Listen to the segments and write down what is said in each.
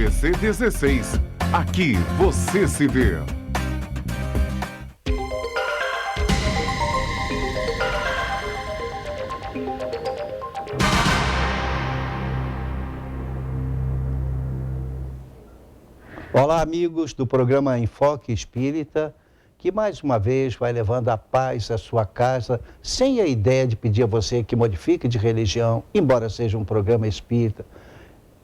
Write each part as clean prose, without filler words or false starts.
TVC 16. Aqui você se vê. Olá, amigos do programa Enfoque Espírita, que mais uma vez vai levando a paz à sua casa, sem a ideia de pedir a você que modifique de religião, embora seja um programa espírita,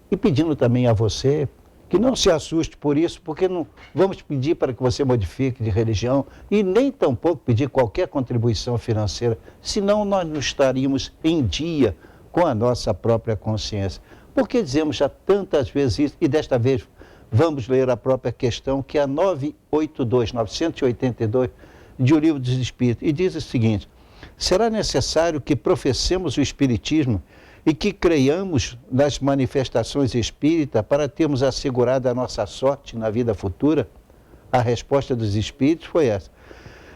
e pedindo também a você que não se assuste por isso, porque não vamos pedir para que você modifique de religião e nem tampouco pedir qualquer contribuição financeira, senão nós não estaríamos em dia com a nossa própria consciência. Porque dizemos já tantas vezes isso, e desta vez vamos ler a própria questão, que é a 982 de O Livro dos Espíritos, e diz o seguinte: será necessário que professemos o Espiritismo e que creiamos nas manifestações espíritas para termos assegurado a nossa sorte na vida futura? A resposta dos Espíritos foi essa: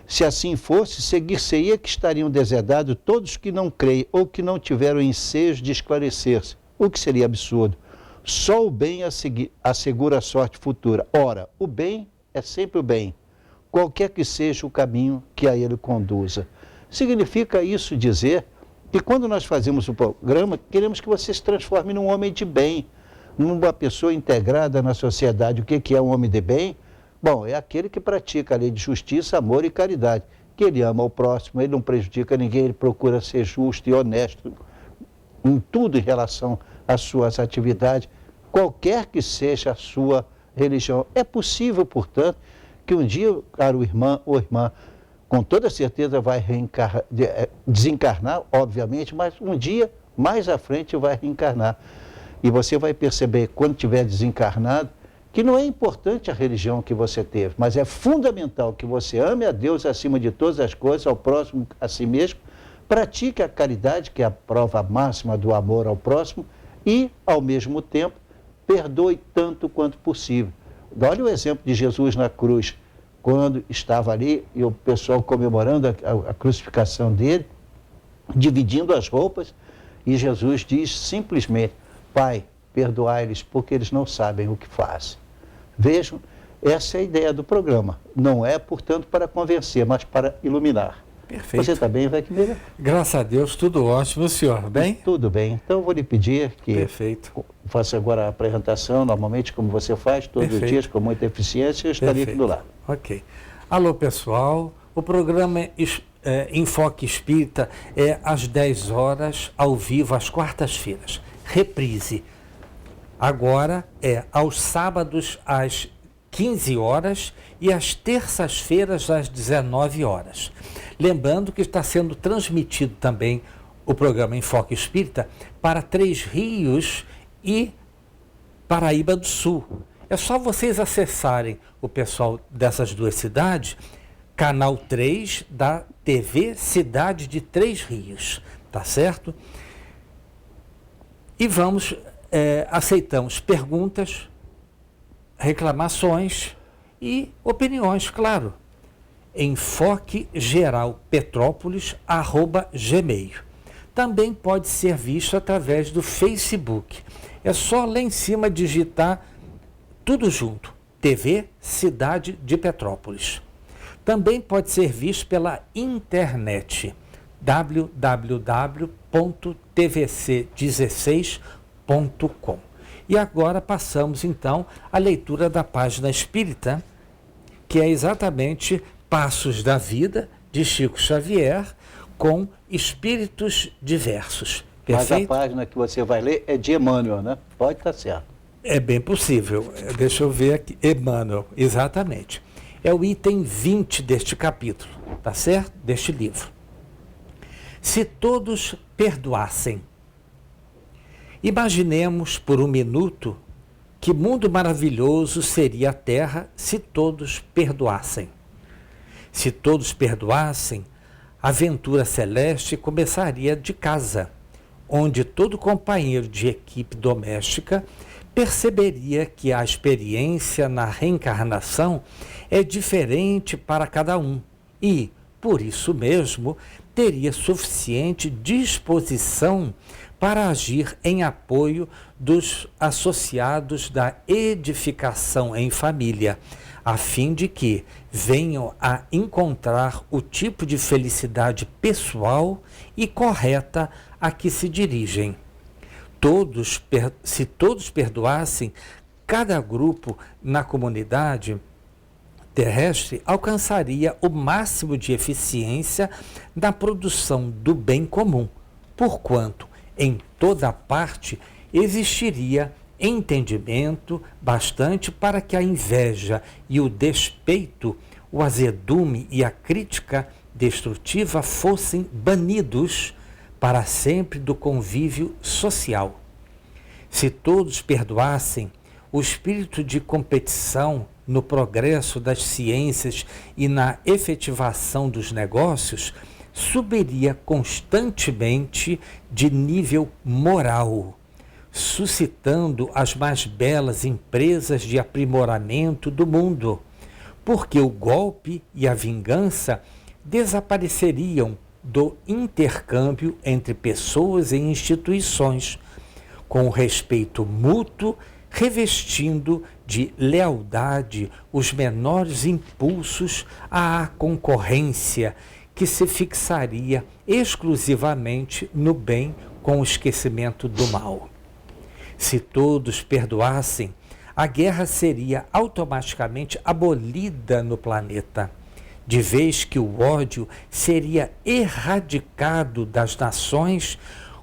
se assim fosse, seguir-se-ia que estariam deserdados todos que não creem ou que não tiveram ensejo de esclarecer-se, o que seria absurdo. Só o bem assegura a sorte futura. Ora, o bem é sempre o bem, qualquer que seja o caminho que a ele conduza. Significa isso dizer que quando nós fazemos o programa, queremos que você se transforme num homem de bem, numa pessoa integrada na sociedade. O que é um homem de bem? Bom, é aquele que pratica a lei de justiça, amor e caridade, que ele ama o próximo, ele não prejudica ninguém, ele procura ser justo e honesto em tudo em relação às suas atividades, qualquer que seja a sua religião. É possível, portanto, que um dia, caro irmão ou irmã, com toda certeza vai desencarnar, obviamente, mas um dia, mais à frente, vai reencarnar. E você vai perceber, quando tiver desencarnado, que não é importante a religião que você teve, mas é fundamental que você ame a Deus acima de todas as coisas, ao próximo, a si mesmo, pratique a caridade, que é a prova máxima do amor ao próximo, e, ao mesmo tempo, perdoe tanto quanto possível. Olha o exemplo de Jesus na cruz, quando estava ali, e o pessoal comemorando a crucificação dele, dividindo as roupas, e Jesus diz simplesmente: Pai, perdoai-lhes, porque eles não sabem o que fazem. Vejam, essa é a ideia do programa. Não é, portanto, para convencer, mas para iluminar. Perfeito. Você está bem, Vecmília? Graças a Deus, tudo ótimo. O senhor, bem? Tudo bem. Então, eu vou lhe pedir que Perfeito. faça agora a apresentação, normalmente, como você faz, todos Perfeito. os dias, com muita eficiência, eu estaria aqui do lado. Ok. Alô, pessoal. O programa Enfoque Espírita é às 10 horas, ao vivo, às quartas-feiras. Reprise. Agora é aos sábados, às 15 horas e às terças-feiras, às 19 horas. Lembrando que está sendo transmitido também o programa Enfoque Espírita para Três Rios e Paraíba do Sul. É só vocês acessarem, o pessoal dessas duas cidades, canal 3 da TV Cidade de Três Rios, tá certo? E aceitamos perguntas, reclamações e opiniões, claro. enfoquegeralpetrópolis@gmail. Também pode ser visto através do Facebook. É só lá em cima digitar tudo junto, TV Cidade de Petrópolis. Também pode ser visto pela internet, www.tvc16.com. E agora passamos então à leitura da página espírita, que é exatamente Passos da Vida, de Chico Xavier, com espíritos diversos. Perfeito? Mas a página que você vai ler é de Emmanuel, né? Pode estar certo. É bem possível. Deixa eu ver aqui. Emmanuel, exatamente. É o item 20 deste capítulo, tá certo? Deste livro. Se todos perdoassem. Imaginemos por um minuto que mundo maravilhoso seria a Terra se todos perdoassem. Se todos perdoassem, a aventura celeste começaria de casa, onde todo companheiro de equipe doméstica perceberia que a experiência na reencarnação é diferente para cada um e, por isso mesmo, teria suficiente disposição para agir em apoio dos associados da edificação em família, a fim de que venham a encontrar o tipo de felicidade pessoal e correta a que se dirigem. Se todos perdoassem, cada grupo na comunidade terrestre alcançaria o máximo de eficiência na produção do bem comum, porquanto em toda parte existiria entendimento bastante para que a inveja e o despeito, o azedume e a crítica destrutiva fossem banidos para sempre do convívio social. Se todos perdoassem, o espírito de competição no progresso das ciências e na efetivação dos negócios subiria constantemente de nível moral, suscitando as mais belas empresas de aprimoramento do mundo, porque o golpe e a vingança desapareceriam do intercâmbio entre pessoas e instituições, com o respeito mútuo revestindo de lealdade os menores impulsos à concorrência, que se fixaria exclusivamente no bem com o esquecimento do mal. Se todos perdoassem, a guerra seria automaticamente abolida no planeta, de vez que o ódio seria erradicado das nações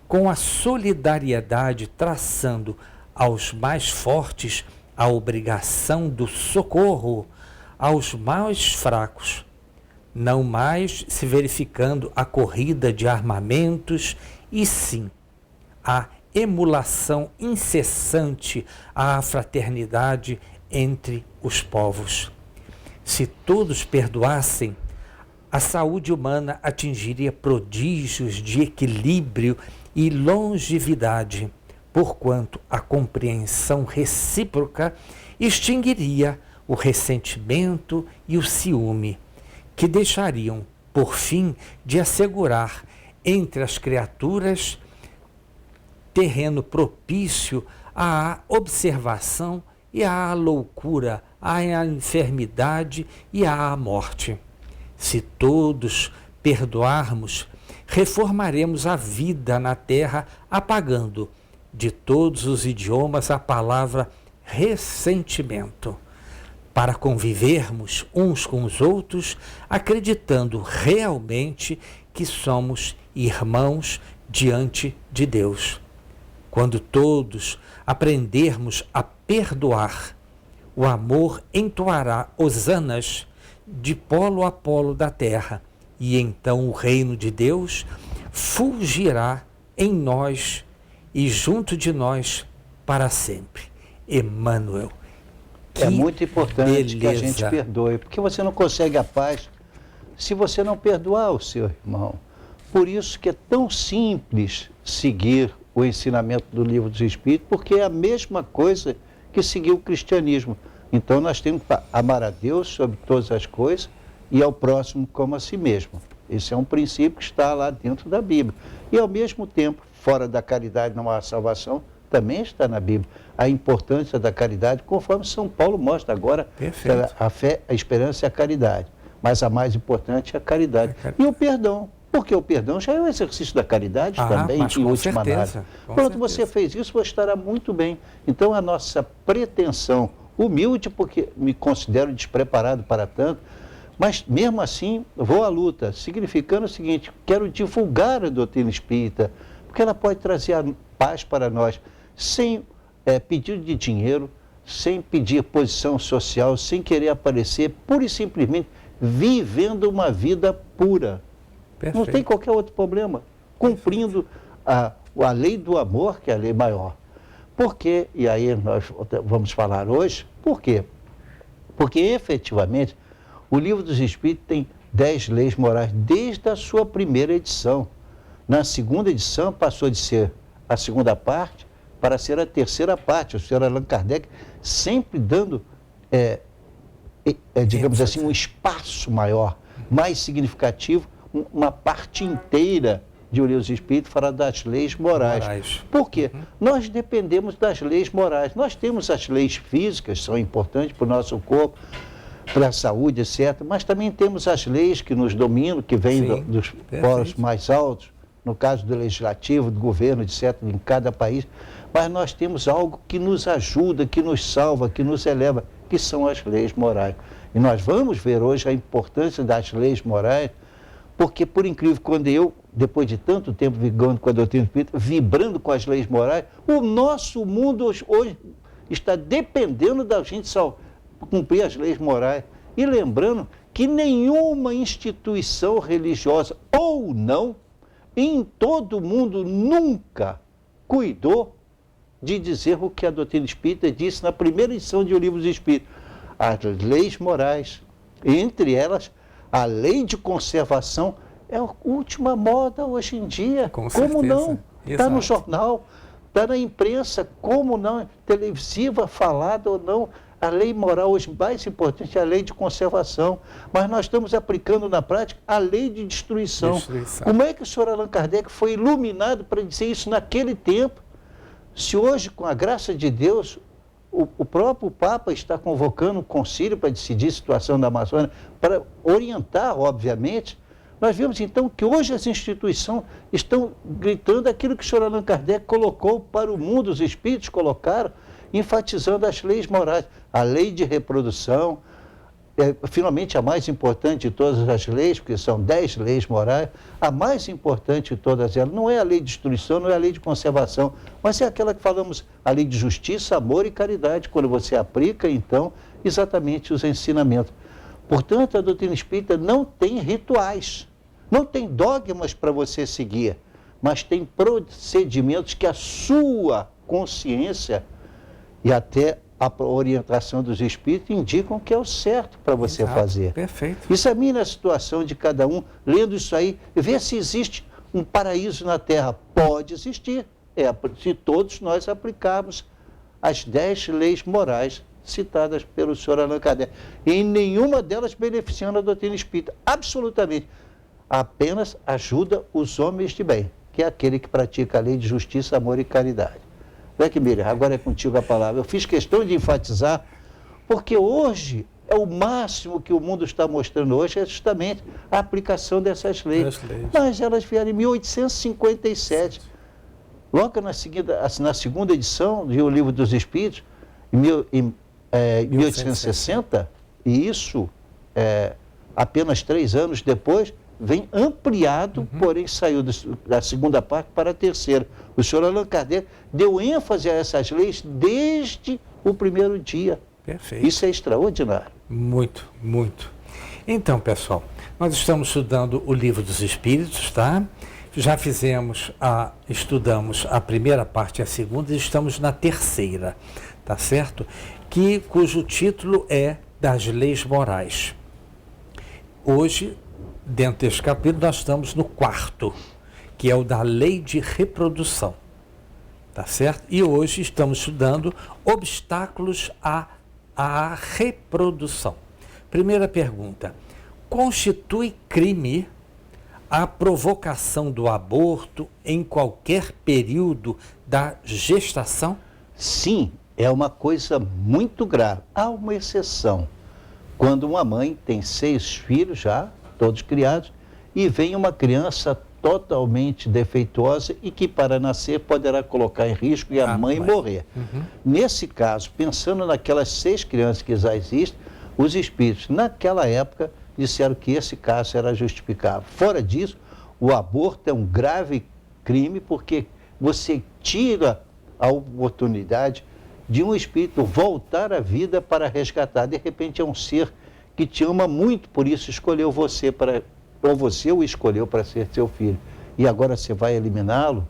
com a solidariedade traçando aos mais fortes a obrigação do socorro aos mais fracos, não mais se verificando a corrida de armamentos, e sim a emulação incessante à fraternidade entre os povos. Se todos perdoassem, a saúde humana atingiria prodígios de equilíbrio e longevidade, porquanto a compreensão recíproca extinguiria o ressentimento e o ciúme, que deixariam, por fim, de assegurar entre as criaturas terreno propício à observação e à loucura, à enfermidade e à morte. Se todos perdoarmos, reformaremos a vida na terra, apagando de todos os idiomas a palavra ressentimento, para convivermos uns com os outros, acreditando realmente que somos irmãos diante de Deus. Quando todos aprendermos a perdoar, o amor entoará hosanas de polo a polo da terra, e então o reino de Deus fulgirá em nós e junto de nós para sempre. Emmanuel. É muito importante beleza. Que a gente perdoe, porque você não consegue a paz se você não perdoar o seu irmão. Por isso que é tão simples seguir o ensinamento do Livro dos Espíritos, porque é a mesma coisa que seguir o cristianismo. Então nós temos que amar a Deus sobre todas as coisas e ao próximo como a si mesmo. Esse é um princípio que está lá dentro da Bíblia. E ao mesmo tempo, fora da caridade não há salvação, também está na Bíblia. A importância da caridade, conforme São Paulo mostra agora, a fé, a esperança e a caridade. Mas a mais importante é a caridade. E o perdão. Porque o perdão já é um exercício da caridade também, em última análise. Quando você fez isso, você estará muito bem. Então, a nossa pretensão, humilde, porque me considero despreparado para tanto, mas mesmo assim, vou à luta, significando o seguinte: quero divulgar a doutrina espírita, porque ela pode trazer a paz para nós, sem pedido de dinheiro, sem pedir posição social, sem querer aparecer, pura e simplesmente vivendo uma vida pura. Perfeito. Não tem qualquer outro problema, cumprindo a lei do amor, que é a lei maior. Por quê? E aí nós vamos falar hoje, por quê? Porque efetivamente o Livro dos Espíritos tem 10 leis morais desde a sua primeira edição. Na segunda edição passou de ser a segunda parte para ser a terceira parte. O senhor Allan Kardec sempre dando, digamos assim, um espaço maior mais significativo, uma parte inteira de O Livro dos Espíritos fala das leis morais. Por quê? Nós dependemos das leis morais. Nós temos as leis físicas, são importantes para o nosso corpo, para a saúde, etc. Mas também temos as leis que nos dominam, que vêm dos polos mais altos, no caso do legislativo, do governo, etc., em cada país. Mas nós temos algo que nos ajuda, que nos salva, que nos eleva, que são as leis morais. E nós vamos ver hoje a importância das leis morais, porque, por incrível, quando eu, depois de tanto tempo vibrando com a doutrina espírita, vibrando com as leis morais, o nosso mundo hoje está dependendo da gente cumprir as leis morais. E lembrando que nenhuma instituição religiosa, ou não, em todo o mundo nunca cuidou de dizer o que a doutrina espírita disse na primeira edição de O Livro dos Espíritos. As leis morais, entre elas, a lei de conservação, é a última moda hoje em dia. Com como certeza. não? Está no jornal, está na imprensa, como não? Televisiva, falada ou não. A lei moral hoje mais importante é a lei de conservação. Mas nós estamos aplicando na prática a lei de destruição. Como é que o senhor Allan Kardec foi iluminado para dizer isso naquele tempo? Se hoje, com a graça de Deus, o próprio Papa está convocando um concílio para decidir a situação da Amazônia, para orientar, obviamente, nós vemos então que hoje as instituições estão gritando aquilo que o senhor Allan Kardec colocou para o mundo, os espíritos colocaram, enfatizando as leis morais. A lei de reprodução, finalmente a mais importante de todas as leis, porque são 10 leis morais, a mais importante de todas elas não é a lei de destruição, não é a lei de conservação, mas é aquela que falamos, a lei de justiça, amor e caridade, quando você aplica, então, exatamente os ensinamentos. Portanto, a doutrina espírita não tem rituais, não tem dogmas para você seguir, mas tem procedimentos que a sua consciência e até a orientação dos espíritos indicam que é o certo para você fazer. Perfeito. Examine a situação de cada um, lendo isso aí, vê se existe um paraíso na Terra. Pode existir, se todos nós aplicarmos as 10 leis morais citadas pelo senhor Allan Kardec. E em nenhuma delas beneficiando a doutrina espírita, absolutamente. Apenas ajuda os homens de bem, que é aquele que pratica a lei de justiça, amor e caridade. Miriam, agora é contigo a palavra. Eu fiz questão de enfatizar, porque hoje é o máximo que o mundo está mostrando hoje, é justamente a aplicação dessas leis. Mas elas vieram em 1857. Logo na segunda edição de O Livro dos Espíritos, em 1860, e isso apenas 3 anos depois, vem ampliado, porém saiu da segunda parte para a terceira. O senhor Allan Kardec deu ênfase a essas leis desde o primeiro dia. Perfeito. Isso é extraordinário. Muito, muito. Então, pessoal, nós estamos estudando o Livro dos Espíritos, tá? Já estudamos a primeira parte e a segunda, e estamos na terceira, tá certo? Cujo título é Das Leis Morais. Hoje, dentro deste capítulo, nós estamos no 4º, que é o da lei de reprodução, tá certo? E hoje estamos estudando obstáculos à reprodução. Primeira pergunta: constitui crime a provocação do aborto em qualquer período da gestação? Sim, é uma coisa muito grave. Há uma exceção. Quando uma mãe tem 6 filhos já, todos criados, e vem uma criança totalmente defeituosa e que para nascer poderá colocar em risco e a mãe morrer. Nesse caso, pensando naquelas 6 crianças que já existem, os espíritos naquela época disseram que esse caso era justificável. Fora disso, o aborto é um grave crime porque você tira a oportunidade de um espírito voltar à vida para resgatar. De repente é um ser que te ama muito, por isso escolheu você ou você o escolheu para ser seu filho. E agora você vai eliminá-lo?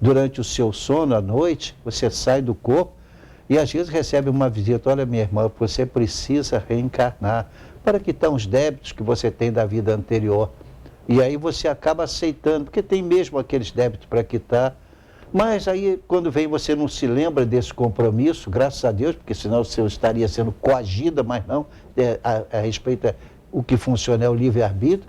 Durante o seu sono à noite, você sai do corpo e às vezes recebe uma visita: olha, minha irmã, você precisa reencarnar para quitar os débitos que você tem da vida anterior. E aí você acaba aceitando, porque tem mesmo aqueles débitos para quitar. Mas aí, quando vem, você não se lembra desse compromisso, graças a Deus, porque senão você estaria sendo coagida, mas não, a respeito o que funciona é o livre-arbítrio,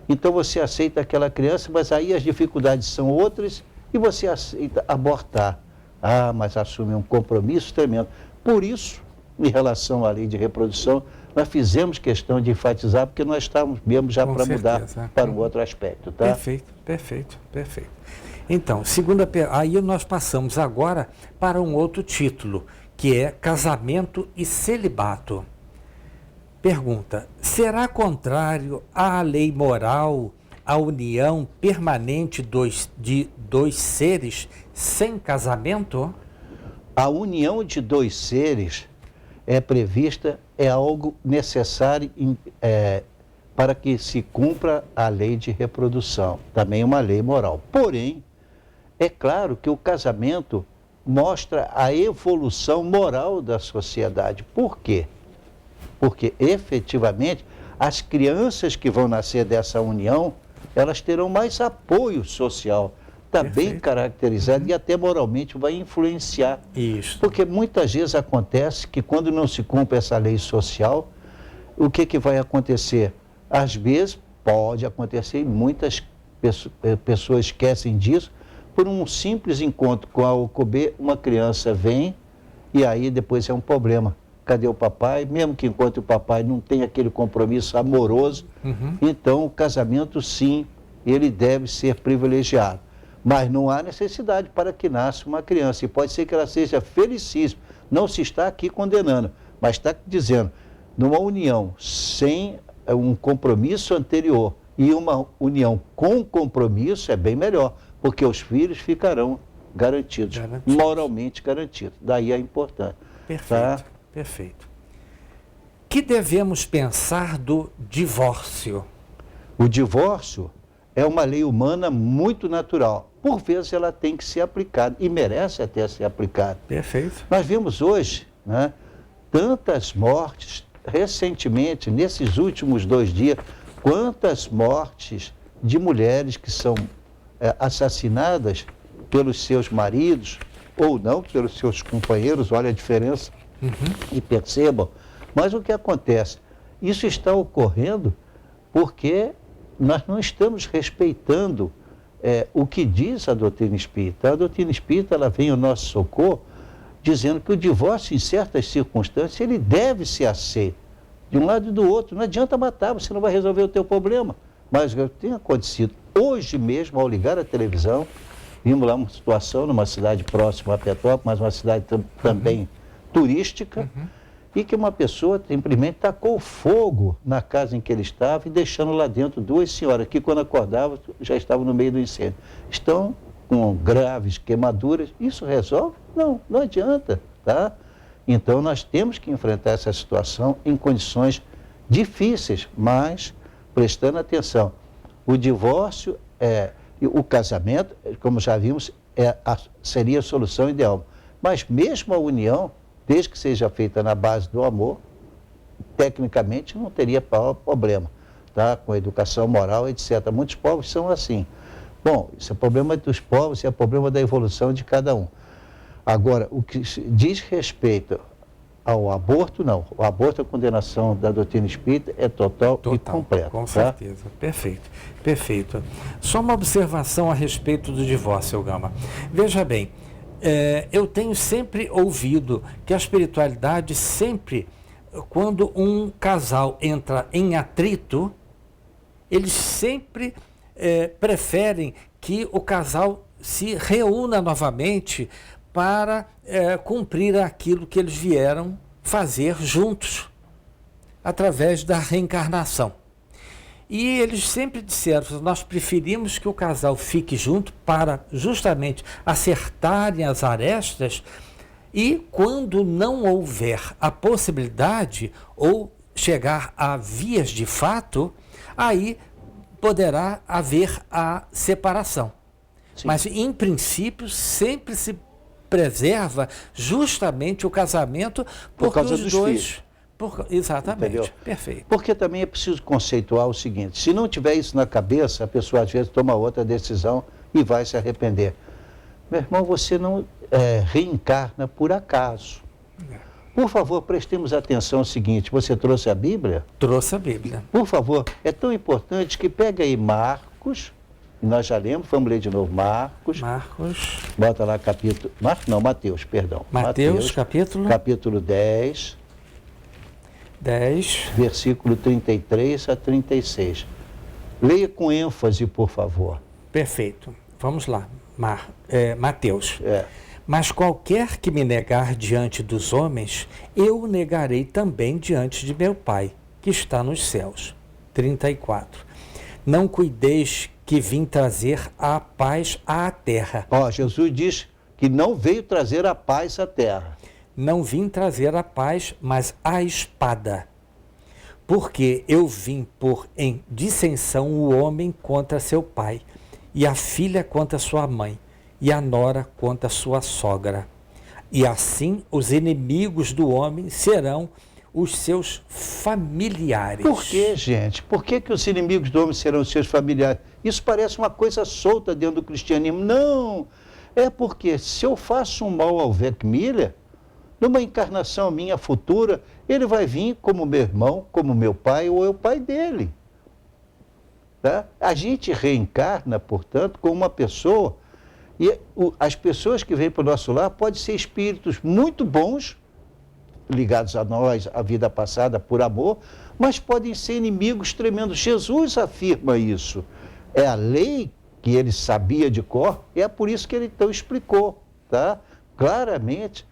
então você aceita aquela criança, mas aí as dificuldades são outras e você aceita abortar. Ah, mas assume um compromisso tremendo. Por isso, em relação à lei de reprodução, nós fizemos questão de enfatizar, porque nós estávamos mesmo já para mudar para um outro aspecto. Tá? Perfeito, perfeito, perfeito. Então, aí nós passamos agora para um outro título, que é Casamento e Celibato. Pergunta: será contrário à lei moral a união permanente de dois seres sem casamento? A união de dois seres é prevista, é algo necessário para que se cumpra a lei de reprodução, também uma lei moral. Porém, é claro que o casamento mostra a evolução moral da sociedade. Por quê? Porque, efetivamente, as crianças que vão nascer dessa união, elas terão mais apoio social. Está bem caracterizado e até moralmente vai influenciar. Isso. Porque muitas vezes acontece que quando não se cumpre essa lei social, o que vai acontecer? Às vezes, pode acontecer, e muitas pessoas esquecem disso, por um simples encontro com a OCB, uma criança vem e aí depois é um problema. Cadê o papai? Mesmo que encontre o papai não tem aquele compromisso amoroso, então o casamento sim, ele deve ser privilegiado. Mas não há necessidade para que nasça uma criança. E pode ser que ela seja felicíssima. Não se está aqui condenando, mas está dizendo, numa união sem um compromisso anterior e uma união com compromisso é bem melhor, porque os filhos ficarão garantidos. Moralmente garantidos. Daí a importância. Perfeito, tá? Perfeito. Que devemos pensar do divórcio? O divórcio é uma lei humana muito natural. Por vezes ela tem que ser aplicada e merece até ser aplicada. Perfeito. Nós vimos hoje, né, tantas mortes, recentemente, nesses últimos 2 dias, quantas mortes de mulheres que são assassinadas pelos seus maridos, ou não, pelos seus companheiros, olha a diferença, e percebam. Mas o que acontece? Isso está ocorrendo porque nós não estamos respeitando o que diz a doutrina espírita. A doutrina espírita, ela vem ao nosso socorro dizendo que o divórcio, em certas circunstâncias, ele deve ser aceito de um lado e do outro. Não adianta matar, você não vai resolver o teu problema. Mas o que tem acontecido hoje mesmo, ao ligar a televisão, vimos lá uma situação numa cidade próxima a Petrópolis, mas uma cidade também turística, e que uma pessoa simplesmente tacou fogo na casa em que ele estava e deixando lá dentro 2 senhoras que, quando acordavam, já estavam no meio do incêndio. Estão com graves queimaduras. Isso resolve? Não, não adianta, tá? Então, nós temos que enfrentar essa situação em condições difíceis, mas prestando atenção. O divórcio, o casamento, como já vimos, seria a solução ideal. Mas mesmo a união, desde que seja feita na base do amor, tecnicamente não teria problema, tá? Com educação moral, etc. Muitos povos são assim. Bom, isso é problema dos povos, isso é problema da evolução de cada um. Agora, o que diz respeito ao aborto, não. O aborto, a condenação da doutrina espírita é total e completa. Com certeza. Perfeito, perfeito. Só uma observação a respeito do divórcio, Gama. Veja bem, eu tenho sempre ouvido que a espiritualidade sempre, quando um casal entra em atrito, eles sempre preferem que o casal se reúna novamente para cumprir aquilo que eles vieram fazer juntos, através da reencarnação. E eles sempre disseram, nós preferimos que o casal fique junto para justamente acertarem as arestas e quando não houver a possibilidade ou chegar a vias de fato, aí poderá haver a separação. Sim. Mas, em princípio, sempre se preserva justamente o casamento por causa os dos dois... filhos. Exatamente, entendeu? Perfeito. Porque também é preciso conceituar o seguinte, se não tiver isso na cabeça, a pessoa às vezes toma outra decisão e vai se arrepender. Meu irmão, você não reencarna por acaso. Por favor, prestemos atenção ao seguinte, você trouxe a Bíblia? Trouxe a Bíblia. Por favor, é tão importante que pega aí Marcos, nós já lemos, vamos ler de novo Marcos. Marcos. Bota lá capítulo, Mateus, perdão. Mateus, capítulo. Capítulo 10. 10. Versículo 33 a 36. Leia com ênfase, por favor. Perfeito. Vamos lá. Mateus. É. Mas qualquer que me negar diante dos homens, eu o negarei também diante de meu Pai, que está nos céus. 34. Não cuideis que vim trazer a paz à terra. Ó, Jesus diz que não veio trazer a paz à terra. Não vim trazer a paz, mas a espada. Porque eu vim pôr em dissensão o homem contra seu pai, e a filha contra sua mãe, e a nora contra sua sogra. E assim os inimigos do homem serão os seus familiares. Por que, gente? Por que os inimigos do homem serão os seus familiares? Isso parece uma coisa solta dentro do cristianismo. Não! É porque se eu faço um mal ao Weck Miller, numa encarnação minha futura, ele vai vir como meu irmão, como meu pai, ou é o pai dele. Tá? A gente reencarna, portanto, com uma pessoa, e as pessoas que vêm para o nosso lar podem ser espíritos muito bons, ligados a nós, a vida passada, por amor, mas podem ser inimigos tremendos. Jesus afirma isso. É a lei que ele sabia de cor, é por isso que ele então explicou, tá? Claramente,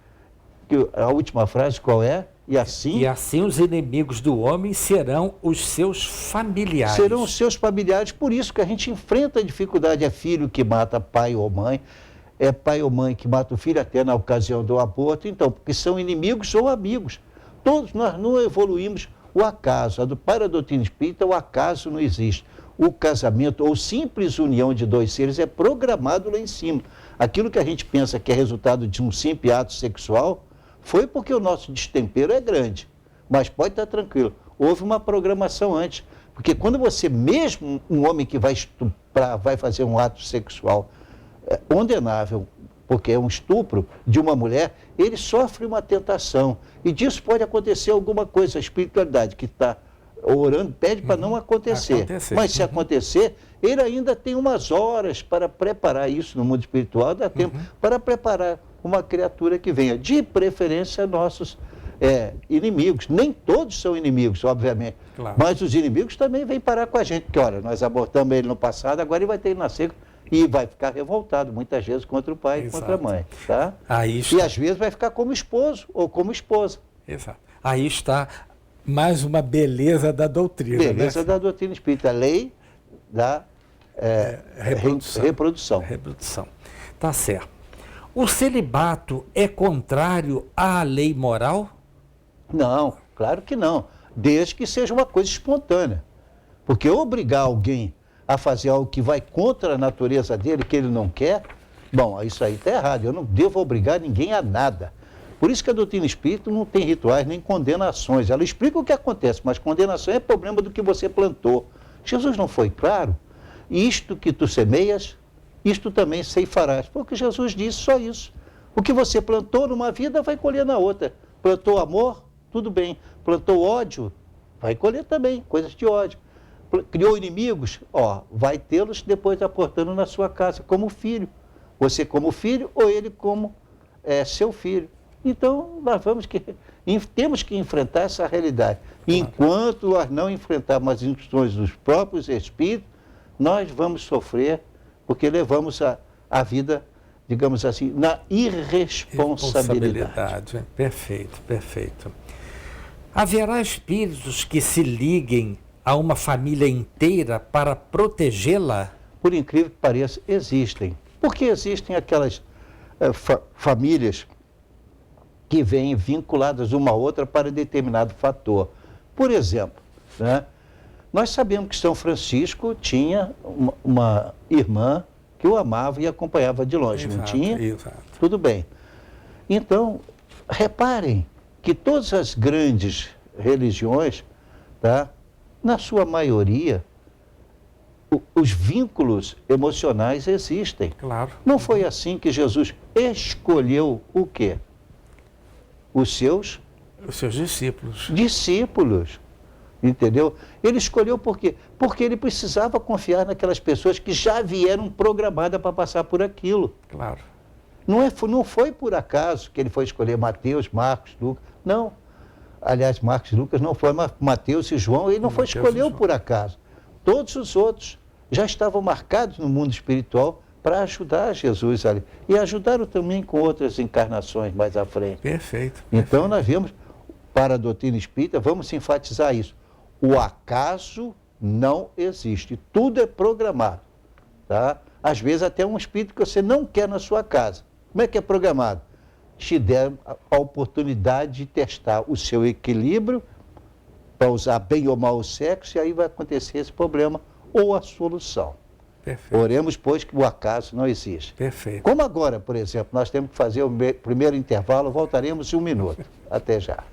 que a última frase qual é? E assim os inimigos do homem serão os seus familiares. Serão os seus familiares, por isso que a gente enfrenta a dificuldade. É filho que mata pai ou mãe, é pai ou mãe que mata o filho até na ocasião do aborto, então, porque são inimigos ou amigos. Todos nós não evoluímos o acaso. Para a doutrina espírita, o acaso não existe. O casamento ou simples união de dois seres é programado lá em cima. Aquilo que a gente pensa que é resultado de um simples ato sexual, foi porque o nosso destempero é grande, mas pode estar tranquilo. Houve uma programação antes, porque quando você, mesmo um homem que vai estuprar, vai fazer um ato sexual condenável, porque é um estupro de uma mulher, ele sofre uma tentação. E disso pode acontecer alguma coisa. A espiritualidade que está orando pede para não acontecer. Mas se acontecer, ele ainda tem umas horas para preparar isso no mundo espiritual, dá tempo para preparar uma criatura que venha, de preferência, nossos inimigos. Nem todos são inimigos, obviamente, claro. Mas os inimigos também vêm parar com a gente, porque, olha, nós abortamos ele no passado, agora ele vai ter que nascer e vai ficar revoltado, muitas vezes, contra o pai e contra a mãe. Tá? E às vezes vai ficar como esposo ou como esposa. Exato. Aí está mais uma beleza da doutrina. Beleza da doutrina espírita, a lei da reprodução. Tá certo. O celibato é contrário à lei moral? Não, claro que não. Desde que seja uma coisa espontânea. Porque obrigar alguém a fazer algo que vai contra a natureza dele, que ele não quer, bom, isso aí está errado. Eu não devo obrigar ninguém a nada. Por isso que a doutrina espírita não tem rituais nem condenações. Ela explica o que acontece, mas condenação é problema do que você plantou. Jesus não foi claro? Isto que tu semeias, isto também ceifarás. Porque Jesus disse só isso. O que você plantou numa vida, vai colher na outra. Plantou amor, tudo bem. Plantou ódio, vai colher também, coisas de ódio. Criou inimigos, vai tê-los depois aportando na sua casa, como filho. Você como filho ou ele como seu filho. Então, nós temos que enfrentar essa realidade. Enquanto nós não enfrentarmos as instruções dos próprios espíritos, nós vamos sofrer, porque levamos a vida, digamos assim, na irresponsabilidade. Perfeito, perfeito. Haverá espíritos que se liguem a uma família inteira para protegê-la? Por incrível que pareça, existem. Porque existem aquelas famílias que vêm vinculadas uma a outra para determinado fator. Por exemplo, né, nós sabemos que São Francisco tinha uma irmã que o amava e acompanhava de longe, não tinha? Exato. Tudo bem. Então, reparem que todas as grandes religiões, tá, na sua maioria, os vínculos emocionais existem. Claro. Não foi assim que Jesus escolheu o quê? Os seus Os seus discípulos. Discípulos, entendeu? Ele escolheu por quê? Porque ele precisava confiar naquelas pessoas que já vieram programadas para passar por aquilo. Claro. Não foi por acaso que ele foi escolher Mateus, Marcos, Lucas. Não. Aliás, Marcos e Lucas não foi, mas Mateus e João, ele não foi escolheu por acaso. Todos os outros já estavam marcados no mundo espiritual para ajudar Jesus ali. E ajudaram também com outras encarnações mais à frente. Perfeito. Então nós vemos, para a doutrina espírita, vamos enfatizar isso. O acaso não existe. Tudo é programado. Tá? Às vezes até um espírito que você não quer na sua casa. Como é que é programado? Te der a oportunidade de testar o seu equilíbrio, para usar bem ou mal o sexo, e aí vai acontecer esse problema ou a solução. Perfeito. Oremos, pois, que o acaso não existe. Perfeito. Como agora, por exemplo, nós temos que fazer o primeiro intervalo, voltaremos em 1 minuto. Até já.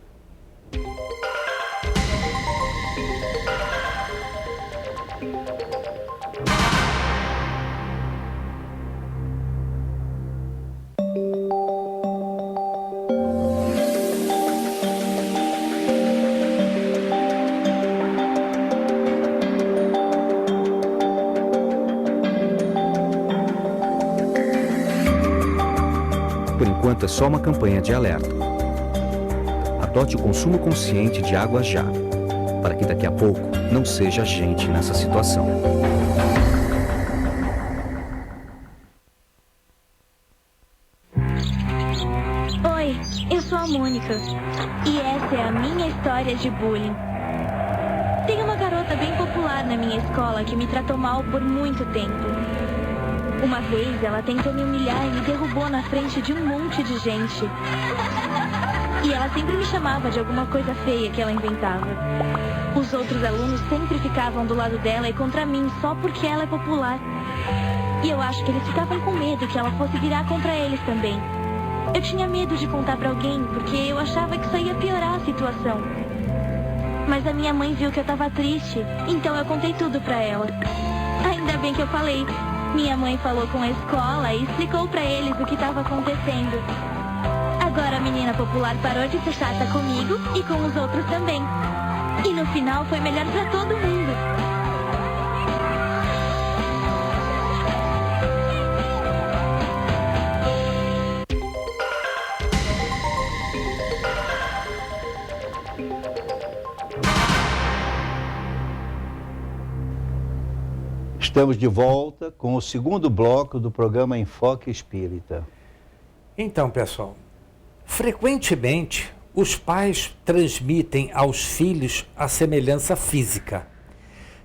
Por enquanto é só uma campanha de alerta. Adote o consumo consciente de água já, para que daqui a pouco não seja a gente nessa situação. Oi, eu sou a Mônica e essa é a minha história de bullying. Tem uma garota bem popular na minha escola que me tratou mal por muito tempo. Uma vez ela tentou me humilhar e me derrubou na frente de um monte de gente. E ela sempre me chamava de alguma coisa feia que ela inventava. Os outros alunos sempre ficavam do lado dela e contra mim só porque ela é popular. E eu acho que eles ficavam com medo que ela fosse virar contra eles também. Eu tinha medo de contar pra alguém porque eu achava que isso ia piorar a situação. Mas a minha mãe viu que eu tava triste, então eu contei tudo pra ela. Ainda bem que eu falei. Minha mãe falou com a escola e explicou pra eles o que estava acontecendo. Agora a menina popular parou de ser chata comigo e com os outros também. E no final foi melhor pra todo mundo. Estamos de volta com o segundo bloco do programa Enfoque Espírita. Então, pessoal, frequentemente os pais transmitem aos filhos a semelhança física.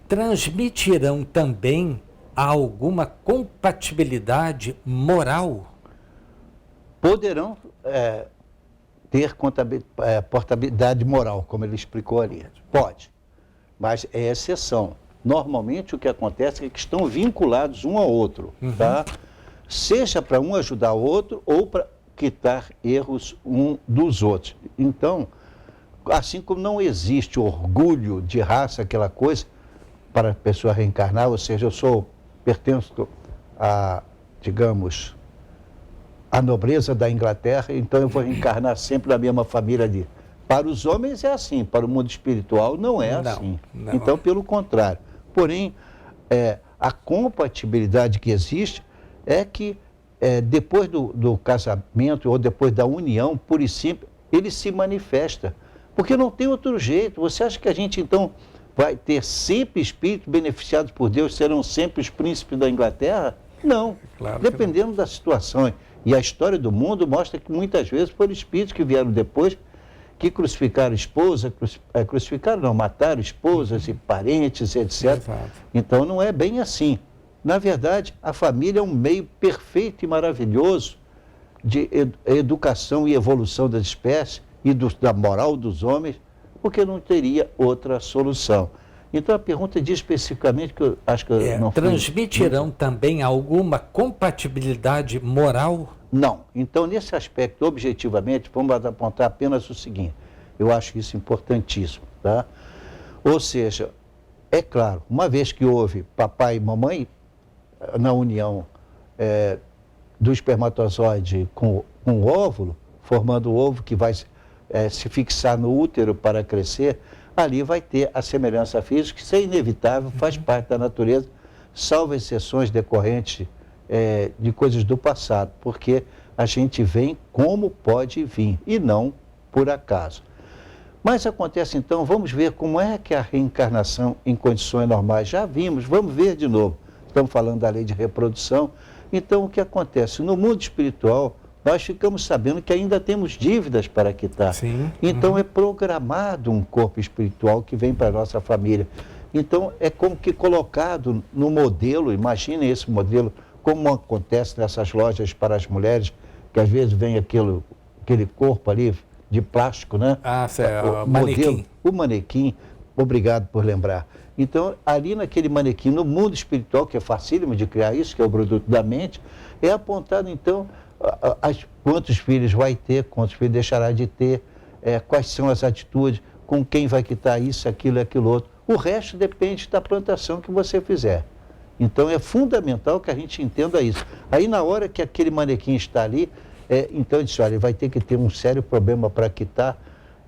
Transmitirão também alguma compatibilidade moral? Poderão ter portabilidade moral, como ele explicou ali. Pode, mas é exceção. Normalmente o que acontece é que estão vinculados um ao outro, tá? Seja para um ajudar o outro ou para quitar erros um dos outros. Então, assim como não existe orgulho de raça, aquela coisa, para a pessoa reencarnar, ou seja, pertenço a, digamos, a nobreza da Inglaterra, então eu vou reencarnar sempre na mesma família ali. Para os homens é assim, para o mundo espiritual não é assim. Não. Então, pelo contrário. Porém, a compatibilidade que existe é que depois do casamento ou depois da união, pura e simples, ele se manifesta. Porque não tem outro jeito. Você acha que a gente, então, vai ter sempre espíritos beneficiados por Deus, serão sempre os príncipes da Inglaterra? Não. Claro que Dependendo da situação. E a história do mundo mostra que muitas vezes foram espíritos que vieram depois que crucificaram esposa, mataram esposas e parentes, etc. Exato. Então não é bem assim. Na verdade, a família é um meio perfeito e maravilhoso de educação e evolução das espécies e da moral dos homens, porque não teria outra solução. Então a pergunta diz especificamente que eu acho que eu não fui... Transmitirão também alguma compatibilidade moral? Não. Então, nesse aspecto, objetivamente, vamos apontar apenas o seguinte. Eu acho isso importantíssimo, tá? Ou seja, é claro, uma vez que houve papai e mamãe na união do espermatozoide com o óvulo, formando o ovo que vai se fixar no útero para crescer, ali vai ter a semelhança física, que isso é inevitável, faz parte da natureza, salvo exceções decorrentes de coisas do passado, porque a gente vem como pode vir e não por acaso. Mas acontece então, vamos ver como é que a reencarnação em condições normais, já vimos, vamos ver de novo, estamos falando da lei de reprodução. Então o que acontece? No mundo espiritual, nós ficamos sabendo que ainda temos dívidas para quitar. Sim. Então é programado um corpo espiritual que vem para a nossa família. Então é como que colocado no modelo, imaginem esse modelo, como acontece nessas lojas para as mulheres, que às vezes vem aquele corpo ali de plástico, né? O manequim. O manequim, obrigado por lembrar. Então, ali naquele manequim, no mundo espiritual, que é facílimo de criar isso, que é o produto da mente, é apontado então quantos filhos vai ter, quantos filhos deixará de ter, quais são as atitudes, com quem vai quitar isso, aquilo e aquilo outro. O resto depende da plantação que você fizer. Então é fundamental que a gente entenda isso. Aí na hora que aquele manequim está ali, então eu disse, olha, ele vai ter que ter um sério problema para quitar,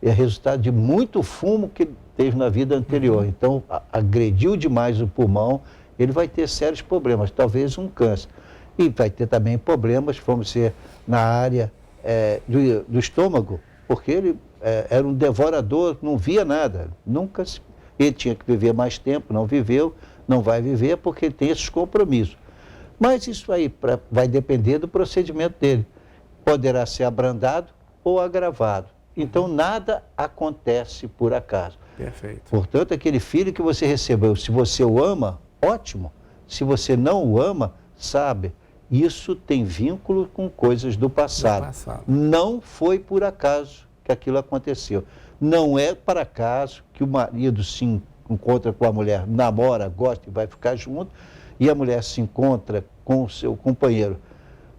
é resultado de muito fumo que teve na vida anterior. Então agrediu demais o pulmão, ele vai ter sérios problemas, talvez um câncer. E vai ter também problemas, vamos ser na área do estômago, porque ele era um devorador, não via nada, ele tinha que viver mais tempo, não viveu, não vai viver porque ele tem esses compromissos. Mas isso aí vai depender do procedimento dele. Poderá ser abrandado ou agravado. Então nada acontece por acaso. Perfeito. Portanto, aquele filho que você recebeu, se você o ama, ótimo. Se você não o ama, sabe, isso tem vínculo com coisas do passado. Não foi por acaso que aquilo aconteceu. Não é por acaso que o marido se encontra com a mulher, namora, gosta e vai ficar junto, e a mulher se encontra com o seu companheiro,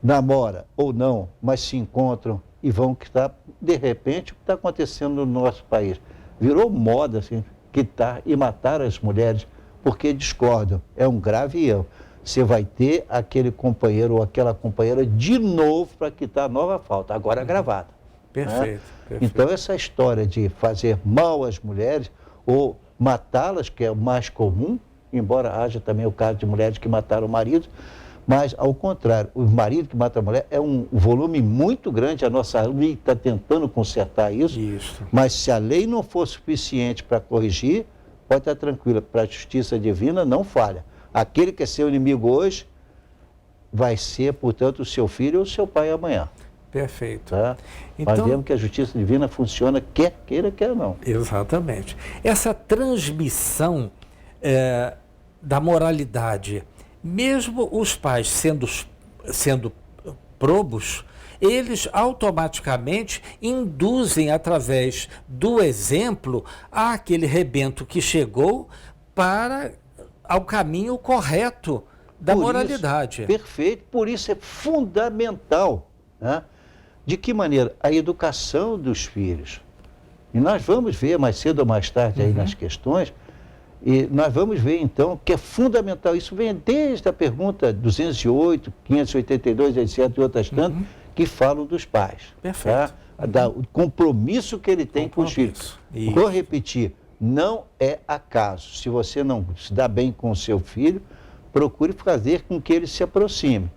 namora ou não, mas se encontram e vão quitar. De repente, o que está acontecendo no nosso país? Virou moda, assim, quitar e matar as mulheres porque discordam. É um grave erro. Você vai ter aquele companheiro ou aquela companheira de novo para quitar a nova falta, agora agravada. Perfeito, perfeito. Então, essa história de fazer mal às mulheres ou matá-las, que é o mais comum, embora haja também o caso de mulheres que mataram o marido, mas, ao contrário, o marido que mata a mulher é um volume muito grande, a nossa lei está tentando consertar isso, mas se a lei não for suficiente para corrigir, pode estar tranquila, para a justiça divina não falha. Aquele que é seu inimigo hoje vai ser, portanto, o seu filho ou o seu pai amanhã. Perfeito. Tá? Então, nós vemos que a justiça divina funciona, quer queira, quer não. Exatamente. Essa transmissão da moralidade, mesmo os pais sendo probos, eles automaticamente induzem, através do exemplo, aquele rebento que chegou ao caminho correto da moralidade. Perfeito, por isso é fundamental, né? De que maneira? A educação dos filhos. E nós vamos ver mais cedo ou mais tarde aí nas questões, e nós vamos ver então que é fundamental. Isso vem desde a pergunta 208, 582, etc. e outras tantas, que falam dos pais. Perfeito. Tá? O compromisso que ele tem com os filhos. Vou repetir, não é acaso. Se você não se dá bem com o seu filho, procure fazer com que ele se aproxime.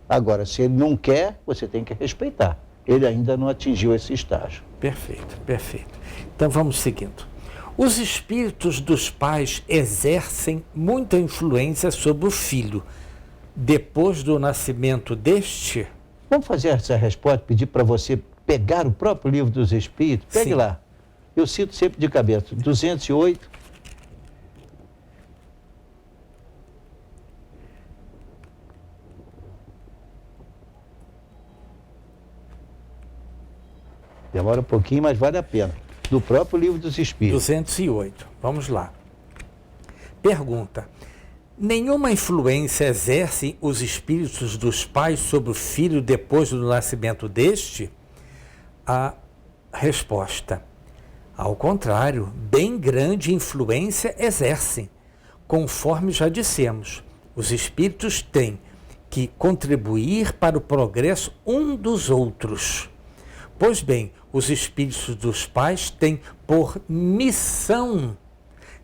Agora, se ele não quer, você tem que respeitar. Ele ainda não atingiu esse estágio. Perfeito, perfeito. Então vamos seguindo. Os espíritos dos pais exercem muita influência sobre o filho. Depois do nascimento deste... Vamos fazer essa resposta, pedir para você pegar o próprio livro dos Espíritos. Pegue lá. Eu cito sempre de cabeça. 208. Demora um pouquinho, mas vale a pena. Do próprio livro dos Espíritos. 208. Vamos lá. Pergunta. Nenhuma influência exercem os espíritos dos pais sobre o filho depois do nascimento deste? A resposta. Ao contrário, bem grande influência exercem. Conforme já dissemos, os espíritos têm que contribuir para o progresso um dos outros. Pois bem, os espíritos dos pais têm por missão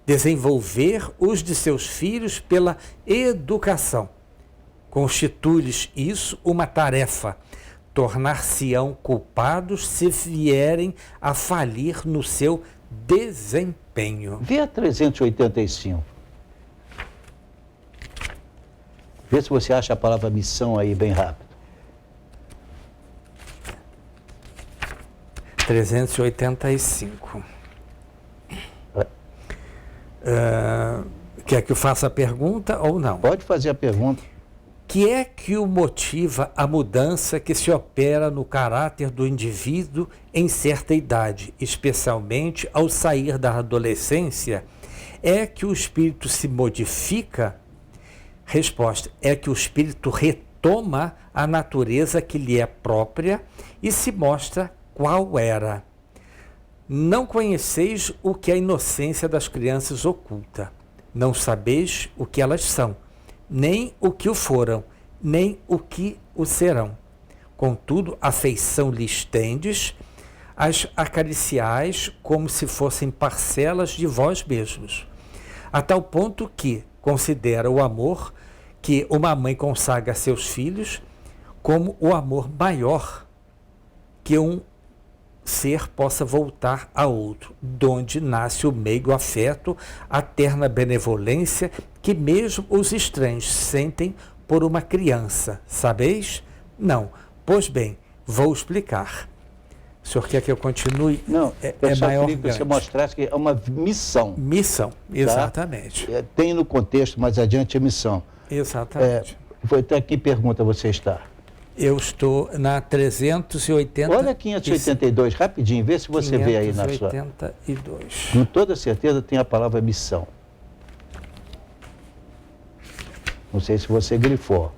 desenvolver os de seus filhos pela educação. Constitui-lhes isso uma tarefa. Tornar-se-ão culpados se vierem a falir no seu desempenho. Vê a 385. Vê se você acha a palavra missão aí bem rápido. 385. Quer que eu faça a pergunta ou não? Pode fazer a pergunta. Que é que o motiva a mudança que se opera no caráter do indivíduo em certa idade, especialmente ao sair da adolescência? É que o espírito se modifica? Resposta: é que o espírito retoma a natureza que lhe é própria e se mostra qual era. Não conheceis o que a inocência das crianças oculta. Não sabeis o que elas são, nem o que o foram, nem o que o serão. Contudo, a afeição lhes tendes, as acariciais como se fossem parcelas de vós mesmos, a tal ponto que considera o amor que uma mãe consagra a seus filhos como o amor maior que um ser possa voltar a outro, donde nasce o meigo afeto, a terna benevolência que mesmo os estranhos sentem por uma criança. Sabeis? Não. Pois bem, vou explicar. O senhor quer que eu continue? Não, é só maior queria que você mostrasse que é uma missão. Missão, exatamente. Tá? Tem no contexto, mais adiante, a missão. Exatamente. Até que pergunta você está? Eu estou na 380. Olha 582, rapidinho, vê se você vê aí na sua. 582. Com toda certeza tem a palavra missão. Não sei se você grifou.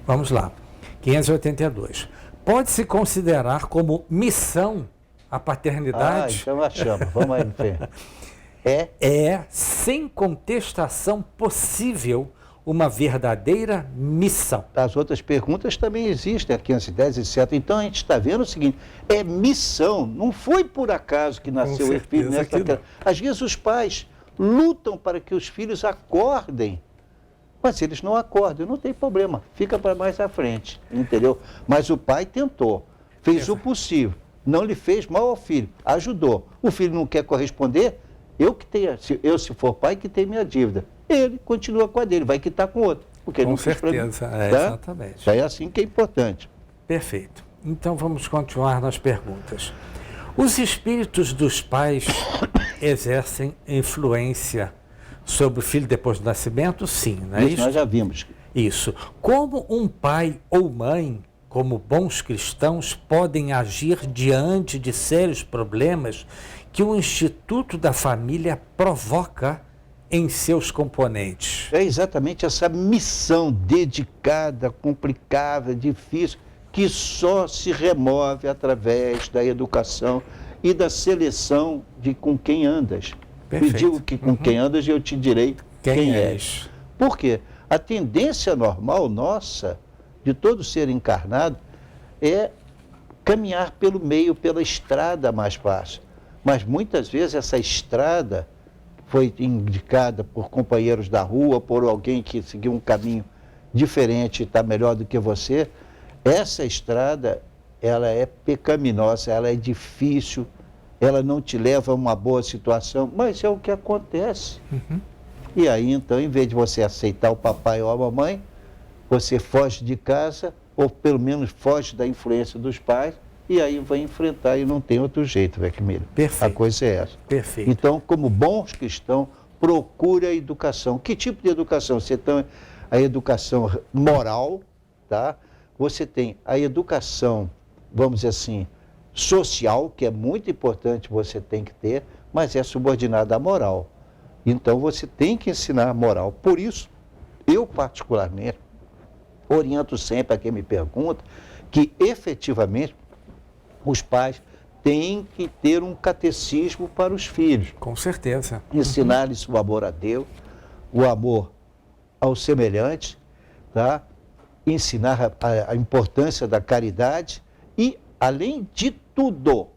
Vamos lá. 582. Pode-se considerar como missão a paternidade? Então achamos. Vamos aí, Fê. É, sem contestação possível, uma verdadeira missão. As outras perguntas também existem, a 510, etc. Então a gente está vendo o seguinte, é missão, não foi por acaso que nasceu o filho nessa terra. Às vezes os pais lutam para que os filhos acordem, mas eles não acordam, não tem problema, fica para mais à frente, entendeu? Mas o pai tentou, fez o possível, não lhe fez mal ao filho, ajudou. O filho não quer corresponder, se for pai, que tem minha dívida. Ele continua com a dele, vai quitar com outro. Porque ele com não fez pra mim, certeza, tá? exatamente. É assim que é importante. Perfeito. Então vamos continuar nas perguntas. Os espíritos dos pais exercem influência sobre o filho depois do nascimento? Sim, não é Isso isso? nós já vimos. Isso. Como um pai ou mãe, como bons cristãos, podem agir diante de sérios problemas que o Instituto da Família provoca em seus componentes? É exatamente essa missão dedicada, complicada, difícil, que só se remove através da educação e da seleção de com quem andas. Perfeito. E digo que com quem andas eu te direi quem és. Por quê? A tendência normal nossa, de todo ser encarnado, é caminhar pelo meio, pela estrada mais fácil. Mas muitas vezes essa estrada foi indicada por companheiros da rua, por alguém que seguiu um caminho diferente e está melhor do que você. Essa estrada, ela é pecaminosa, ela é difícil, ela não te leva a uma boa situação, mas é o que acontece. E aí, então, em vez de você aceitar o papai ou a mamãe, você foge de casa, ou pelo menos foge da influência dos pais, e aí vai enfrentar e não tem outro jeito, Vecmílio. Perfeito. A coisa é essa. Perfeito. Então, como bons cristãos, procure a educação. Que tipo de educação? Você tem a educação moral, tá? Você tem a educação, vamos dizer assim, social, que é muito importante, você tem que ter, mas é subordinada à moral. Então, você tem que ensinar a moral. Por isso, eu particularmente, oriento sempre a quem me pergunta que, efetivamente, os pais têm que ter um catecismo para os filhos. Com certeza. Ensinar-lhes o amor a Deus, o amor ao semelhante, tá? ensinar a importância da caridade e, além de tudo,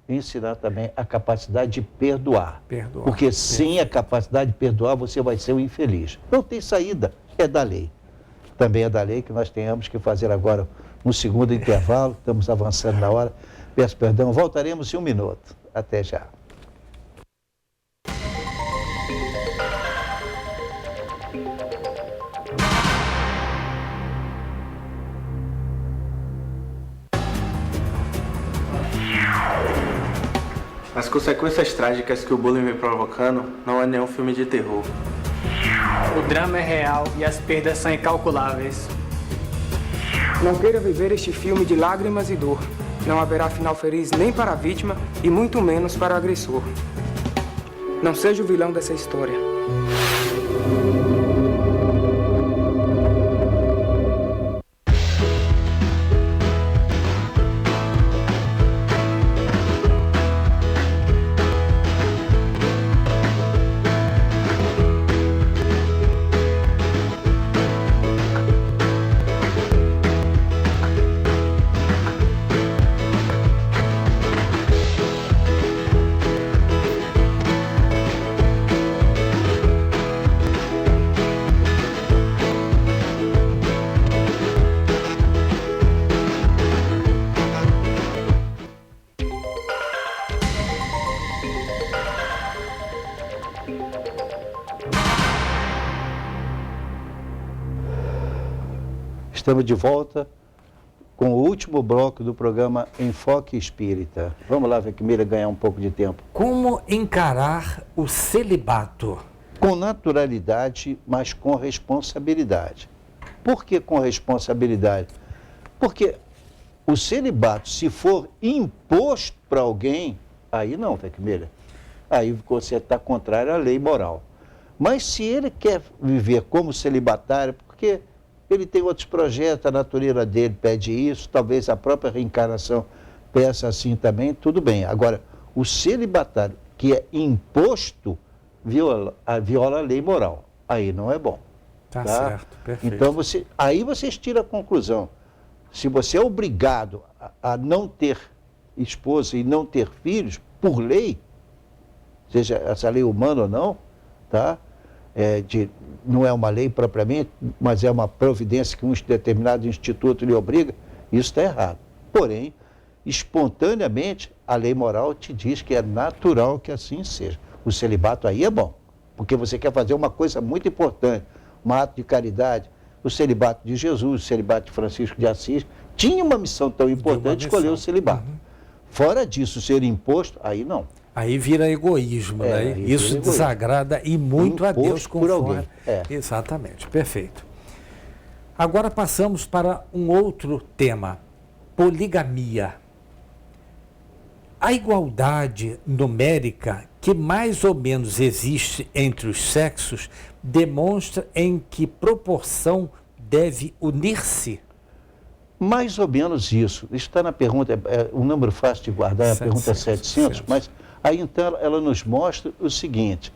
ensinar também a capacidade de perdoar. Porque sem a capacidade de perdoar, você vai ser um infeliz. Não tem saída, é da lei. Também é da lei que nós tenhamos que fazer agora um segundo intervalo, estamos avançando na hora. Peço perdão, voltaremos em 1 minuto. Até já. As consequências trágicas que o bullying vem provocando não é nenhum filme de terror. O drama é real e as perdas são incalculáveis. Não queira viver este filme de lágrimas e dor. Não haverá final feliz nem para a vítima e muito menos para o agressor. Não seja o vilão dessa história. Estamos de volta com o último bloco do programa Enfoque Espírita. Vamos lá, Vecmília, ganhar um pouco de tempo. Como encarar o celibato? Com naturalidade, mas com responsabilidade. Por que com responsabilidade? Porque o celibato, se for imposto para alguém, aí não, Vecmília. Aí você está contrário à lei moral. Mas se ele quer viver como celibatário, porque ele tem outros projetos, a natureza dele pede isso, talvez a própria reencarnação peça assim também, tudo bem. Agora, o celibatário que é imposto viola a lei moral. Aí não é bom. Tá certo, perfeito. Então, aí vocês tiram a conclusão. Se você é obrigado a não ter esposa e não ter filhos, por lei, seja essa lei humana ou não, tá? Não é uma lei propriamente, mas é uma providência que um determinado instituto lhe obriga, isso está errado. Porém, espontaneamente, a lei moral te diz que é natural que assim seja. O celibato aí é bom, porque você quer fazer uma coisa muito importante, um ato de caridade. O celibato de Jesus, o celibato de Francisco de Assis, tinha uma missão tão importante, escolheu o celibato. Uhum. Fora disso, ser imposto, aí não. Aí vira egoísmo, né? Isso desagrada e muito a Deus conforme. Exatamente, perfeito. Agora passamos para um outro tema, poligamia. A igualdade numérica que mais ou menos existe entre os sexos demonstra em que proporção deve unir-se? Mais ou menos isso. Isso está na pergunta, é um número fácil de guardar, a pergunta é 700, mas aí então ela nos mostra o seguinte,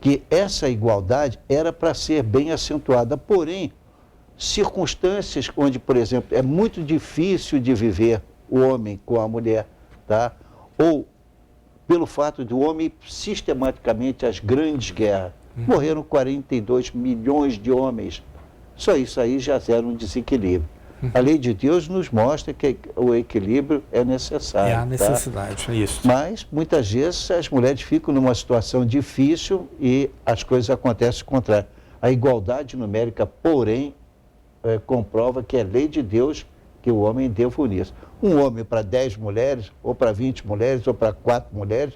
que essa igualdade era para ser bem acentuada, porém, circunstâncias onde, por exemplo, é muito difícil de viver o homem com a mulher, tá? Ou pelo fato do homem sistematicamente as grandes guerras. Morreram 42 milhões de homens. Só isso aí já gera um desequilíbrio. A lei de Deus nos mostra que o equilíbrio é necessário. É a necessidade, isso. Mas, muitas vezes, as mulheres ficam numa situação difícil e as coisas acontecem ao contrário. A igualdade numérica, porém, comprova que é lei de Deus que o homem deva unir-se. Um homem para 10 mulheres, ou para 20 mulheres, ou para 4 mulheres,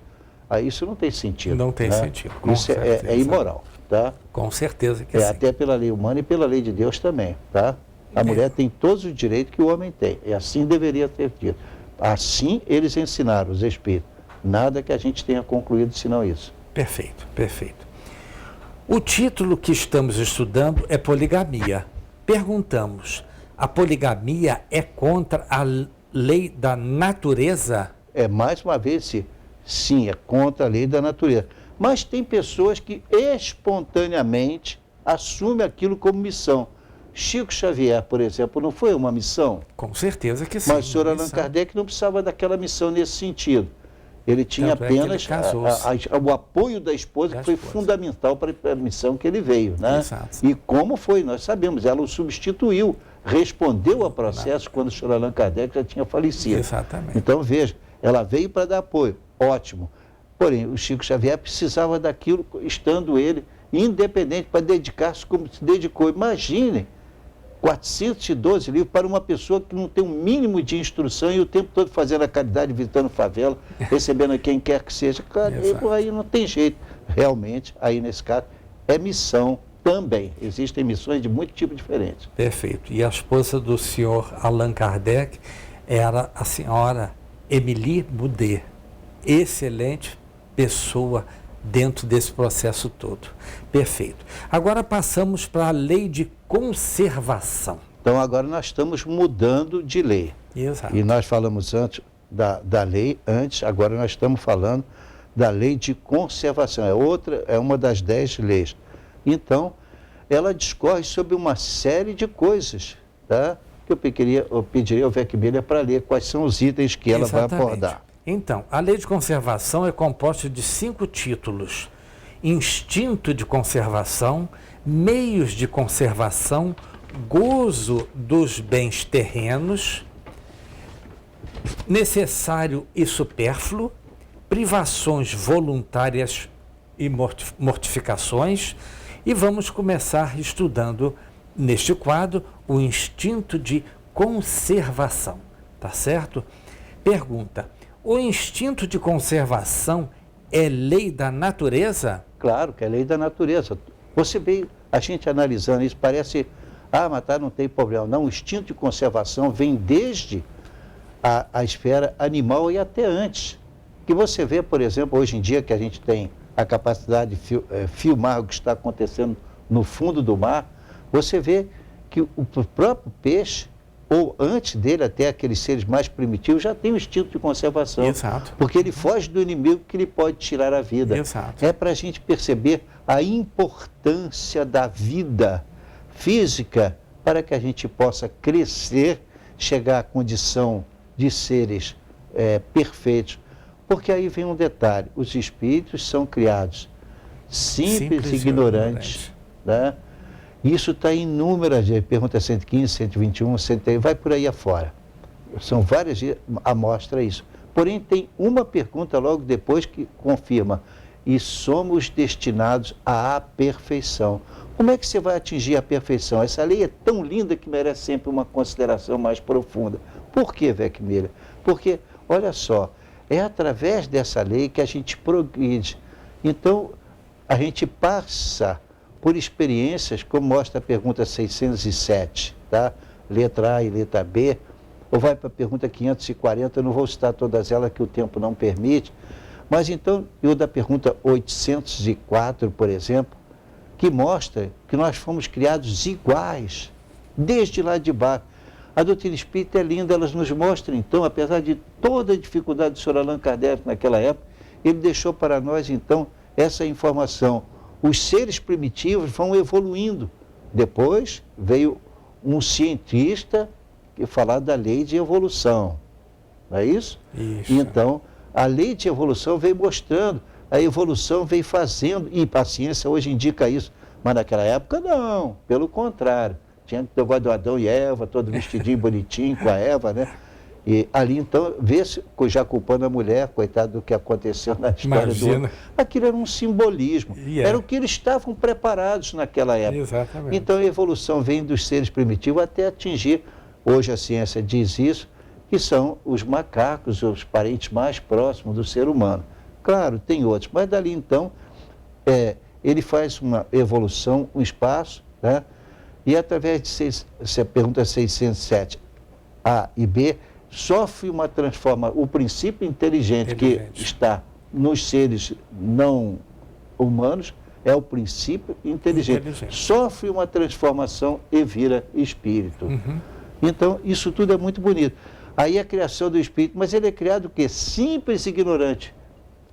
aí isso não tem sentido. Não tem sentido. Isso é imoral, tá? Com certeza que sim. Até pela lei humana e pela lei de Deus também, tá? A mulher tem todos os direitos que o homem tem. E assim deveria ter tido. Assim eles ensinaram, os espíritos. Nada que a gente tenha concluído senão isso. Perfeito, perfeito. O título que estamos estudando é poligamia. Perguntamos, a poligamia é contra a lei da natureza? Mais uma vez, sim, é contra a lei da natureza. Mas tem pessoas que espontaneamente assumem aquilo como missão. Chico Xavier, por exemplo, não foi uma missão? Com certeza que sim. Mas o senhor uma Allan missão. Kardec não precisava daquela missão nesse sentido. Ele tinha Tanto é que ele apenas casou-se. o apoio da esposa, que foi fundamental para a missão que ele veio. Né? Exato. E como foi, nós sabemos, ela o substituiu, respondeu ao processo quando o senhor Allan Kardec já tinha falecido. Exatamente. Então, veja, ela veio para dar apoio, ótimo. Porém, o Chico Xavier precisava daquilo, estando ele independente, para dedicar-se como se dedicou. Imaginem, 412 livros para uma pessoa que não tem um mínimo de instrução e o tempo todo fazendo a caridade, visitando favela, recebendo quem quer que seja. Cara, aí não tem jeito. Realmente, aí nesse caso, é missão também. Existem missões de muito tipo diferentes. Perfeito. E a esposa do senhor Allan Kardec era a senhora Émilie Boudet. Excelente pessoa dentro desse processo todo. Perfeito. Agora passamos para a lei de conservação. Então agora nós estamos mudando de lei. Exato. E nós falamos antes da lei, agora nós estamos falando da lei de conservação. É uma das 10 leis. Então, ela discorre sobre uma série de coisas, tá? Que eu pediria ao Vec Miller para ler quais são os itens que ela vai abordar. Então, a lei de conservação é composta de 5 títulos: instinto de conservação, meios de conservação, gozo dos bens terrenos, necessário e supérfluo, privações voluntárias e mortificações. E vamos começar estudando neste quadro o instinto de conservação, tá certo? Pergunta: o instinto de conservação é lei da natureza? Claro que é lei da natureza. Você vê a gente analisando isso, parece, mas tá, não tem problema. Não, o instinto de conservação vem desde a esfera animal e até antes. Que você vê, por exemplo, hoje em dia que a gente tem a capacidade de filmar o que está acontecendo no fundo do mar, você vê que o próprio peixe, ou antes dele até aqueles seres mais primitivos, já tem o instinto de conservação. Exato. Porque ele foge do inimigo que lhe pode tirar a vida. Exato. É para a gente perceber a importância da vida física para que a gente possa crescer, chegar à condição de seres perfeitos. Porque aí vem um detalhe: os espíritos são criados simples e ignorantes. Né? Isso está em inúmeras, pergunta 115, 121, 103, vai por aí afora. São várias amostras isso. Porém, tem uma pergunta logo depois que confirma: e somos destinados à perfeição. Como é que você vai atingir a perfeição? Essa lei é tão linda que merece sempre uma consideração mais profunda. Por que, Vec Miller? Porque, olha só, é através dessa lei que a gente progride. Então, a gente passa por experiências, como mostra a pergunta 607, tá? Letra A e letra B, ou vai para a pergunta 540, eu não vou citar todas elas que o tempo não permite, mas então, eu da pergunta 804, por exemplo, que mostra que nós fomos criados iguais, desde lá de baixo. A doutrina espírita é linda, elas nos mostram, então, apesar de toda a dificuldade do senhor Allan Kardec naquela época, ele deixou para nós, então, essa informação. Os seres primitivos vão evoluindo. Depois veio um cientista que falar da lei de evolução. Não é isso? Isso. Então, a lei de evolução veio mostrando, a evolução veio fazendo, e a ciência hoje indica isso, mas naquela época não, pelo contrário. Tinha que ter o do Adão e Eva, todo vestidinho, bonitinho, com a Eva, né? E ali, então, vê-se, já culpando a mulher, coitado do que aconteceu na história do homem. Aquilo era um simbolismo. Era o que eles estavam preparados naquela época. Exatamente. Então, a evolução vem dos seres primitivos até atingir, hoje a ciência diz isso, que são os macacos, os parentes mais próximos do ser humano. Claro, tem outros, mas dali, então, ele faz uma evolução, um espaço, né? E através de pergunta 607 A e B, sofre uma transformação. O princípio inteligente que está nos seres não humanos é o princípio inteligente. Sofre uma transformação e vira espírito. Então, isso tudo é muito bonito. Aí a criação do espírito, mas ele é criado o quê? Simples e ignorante.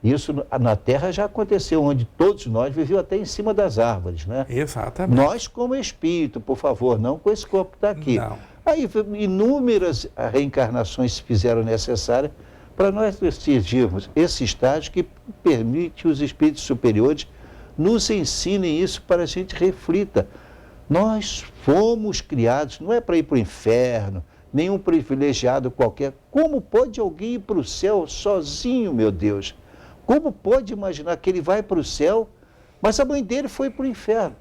Isso na Terra já aconteceu, onde todos nós vivíamos até em cima das árvores, né? Exatamente. Nós como espírito, por favor, não com esse corpo que está aqui. Não. Aí inúmeras reencarnações se fizeram necessárias para nós atingirmos esse estágio que permite os espíritos superiores nos ensinem isso para a gente reflita. Nós fomos criados, não é para ir para o inferno, nenhum privilegiado qualquer. Como pode alguém ir para o céu sozinho, meu Deus? Como pode imaginar que ele vai para o céu, mas a mãe dele foi para o inferno?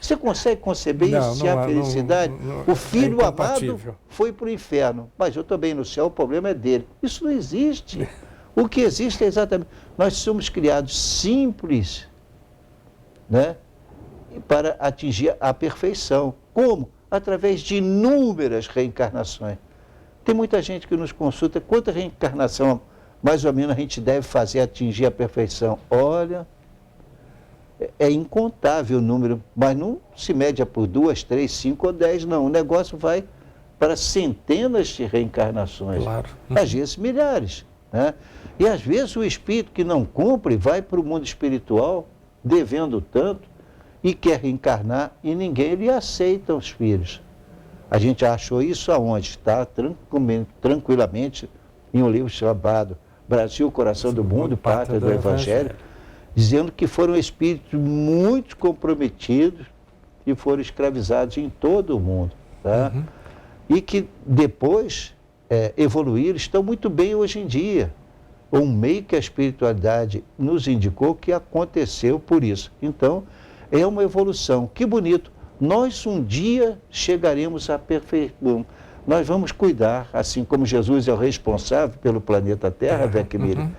Você consegue conceber isso? Se há felicidade? O filho amado foi para o inferno, mas eu também no céu, o problema é dele. Isso não existe. O que existe é exatamente... Nós somos criados simples, né? Para atingir a perfeição. Como? Através de inúmeras reencarnações. Tem muita gente que nos consulta, quanta reencarnação mais ou menos a gente deve fazer atingir a perfeição? Olha, é incontável o número, mas não se mede por 2, 3, 5 ou 10, não. O negócio vai para centenas de reencarnações, claro. Às vezes milhares, né? E às vezes o espírito que não cumpre vai para o mundo espiritual, devendo tanto, e quer reencarnar, e ninguém lhe aceita os filhos. A gente achou isso aonde? Está tranquilamente em um livro chamado Brasil, Coração do Mundo, Pátria do Evangelho, dizendo que foram espíritos muito comprometidos e foram escravizados em todo o mundo. Tá? E que depois evoluíram, estão muito bem hoje em dia. Um meio que a espiritualidade nos indicou que aconteceu por isso. Então, é uma evolução. Que bonito. Nós um dia chegaremos à perfeição. Nós vamos cuidar, assim como Jesus é o responsável pelo planeta Terra, Vecmília,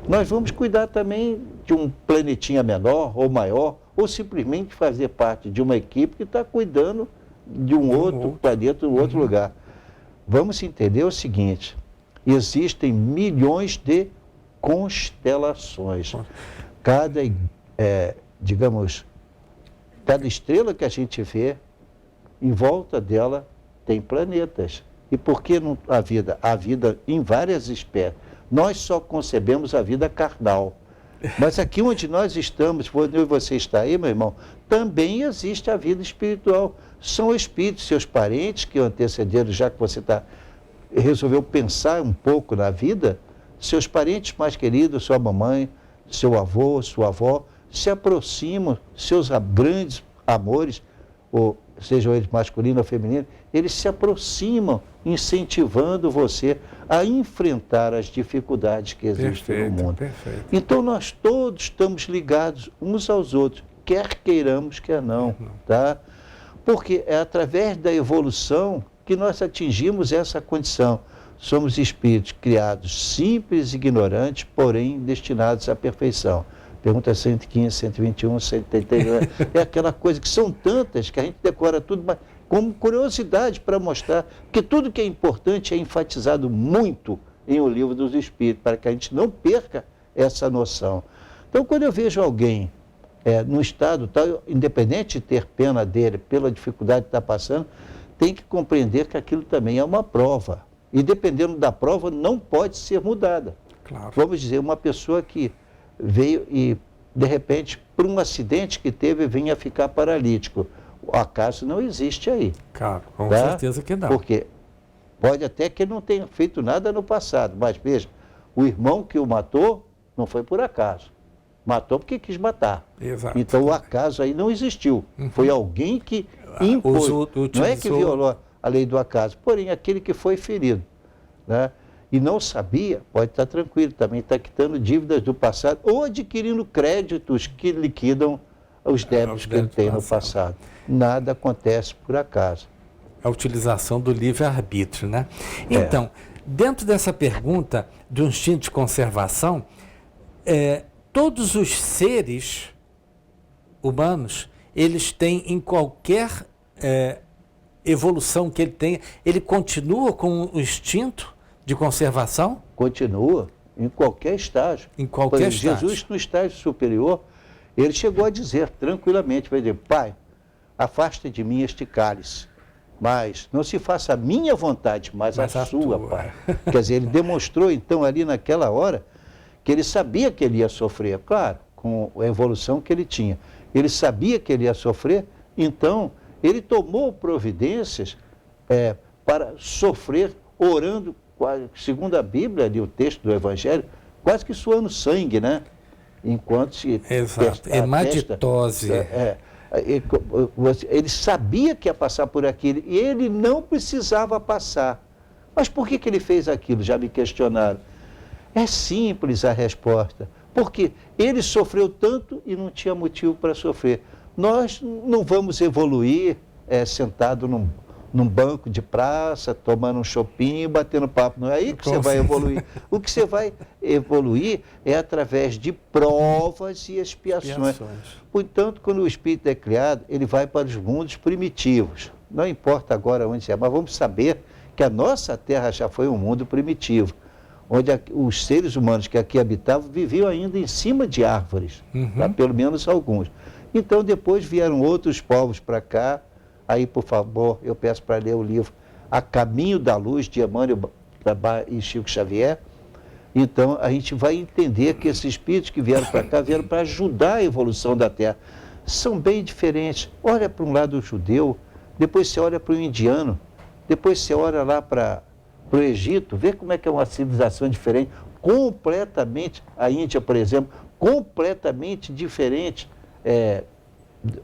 nós vamos cuidar também de um planetinha menor ou maior, ou simplesmente fazer parte de uma equipe que está cuidando de um outro planeta, um outro lugar. Vamos entender o seguinte, existem milhões de constelações. Cada, digamos, cada estrela que a gente vê, em volta dela tem planetas. E por que não a vida? A vida em várias espécies. Nós só concebemos a vida carnal. Mas aqui onde nós estamos, onde você está aí, meu irmão, também existe a vida espiritual. São espíritos, seus parentes que antecederam, já que você resolveu pensar um pouco na vida, seus parentes mais queridos, sua mamãe, seu avô, sua avó, se aproximam, seus grandes amores, ou sejam eles masculinos ou femininos, eles se aproximam, incentivando você a enfrentar as dificuldades que existem no mundo. Perfeito. Então nós todos estamos ligados uns aos outros, quer queiramos, quer não, tá? Porque é através da evolução que nós atingimos essa condição. Somos espíritos criados simples e ignorantes, porém destinados à perfeição. Pergunta 115, 121, 132, é aquela coisa que são tantas que a gente decora tudo, mas como curiosidade para mostrar que tudo que é importante é enfatizado muito em O Livro dos Espíritos, para que a gente não perca essa noção. Então, quando eu vejo alguém num estado tal, independente de ter pena dele pela dificuldade que está passando, tem que compreender que aquilo também é uma prova. E dependendo da prova, não pode ser mudada. Claro. Vamos dizer, uma pessoa que veio e, de repente, por um acidente que teve, vinha ficar paralítico. O acaso não existe aí. Claro, com tá? certeza que não. Porque pode até que ele não tenha feito nada no passado, mas veja, o irmão que o matou não foi por acaso. Matou porque quis matar. Exato. Então o acaso aí não existiu. Foi alguém que impôs. Não é que violou a lei do acaso, porém aquele que foi ferido, né? E não sabia, pode estar tranquilo, também está quitando dívidas do passado ou adquirindo créditos que liquidam os débitos que ele tem no passado. Nada acontece por acaso. A utilização do livre-arbítrio, né? Então, dentro dessa pergunta do instinto de conservação, todos os seres humanos, eles têm em qualquer evolução que ele tenha, ele continua com o instinto de conservação? Continua, em qualquer estágio. Em qualquer estágio. Jesus, no estágio superior, ele chegou a dizer tranquilamente, vai dizer, Pai, afasta de mim este cálice, mas não se faça a minha vontade, mas a sua, Pai. Quer dizer, ele demonstrou então ali naquela hora que ele sabia que ele ia sofrer, claro, com a evolução que ele tinha. Ele sabia que ele ia sofrer, então ele tomou providências para sofrer, orando, segundo a Bíblia, ali, o texto do Evangelho, quase que suando sangue, né? Enquanto se... Exato, hematitose. Ele sabia que ia passar por aquilo e ele não precisava passar. Mas por que ele fez aquilo? Já me questionaram. É simples a resposta. Porque ele sofreu tanto e não tinha motivo para sofrer. Nós não vamos evoluir sentado num banco de praça, tomando um chopinho e batendo papo. Não é aí que você vai evoluir. O que você vai evoluir é através de provas e expiações. Portanto, quando o espírito é criado, ele vai para os mundos primitivos. Não importa agora onde é, mas vamos saber que a nossa Terra já foi um mundo primitivo, onde os seres humanos que aqui habitavam viviam ainda em cima de árvores, tá? Pelo menos alguns. Então, depois vieram outros povos para cá. Aí, por favor, eu peço para ler o livro A Caminho da Luz, de Emmanuel e Chico Xavier. Então, a gente vai entender que esses espíritos que vieram para cá vieram para ajudar a evolução da Terra. São bem diferentes. Olha para um lado o judeu, depois você olha para o indiano, depois você olha lá para o Egito, vê como é que é uma civilização diferente, completamente, a Índia, por exemplo, completamente diferente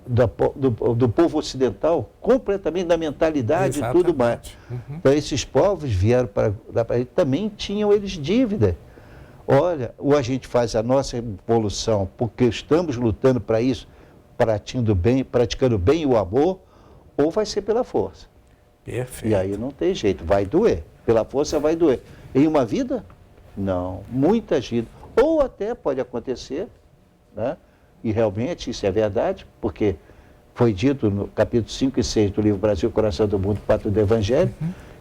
do povo ocidental, completamente da mentalidade e tudo mais. Então, esses povos vieram para também tinham eles dívida. Olha, ou a gente faz a nossa evolução porque estamos lutando para isso, praticando bem o amor, ou vai ser pela força. Perfeito. E aí não tem jeito, vai doer. Pela força vai doer. Em uma vida? Não. Muitas vidas. Ou até pode acontecer, né? E realmente isso é verdade, porque foi dito no capítulo 5 e 6 do livro Brasil, Coração do Mundo, Pátria do Evangelho,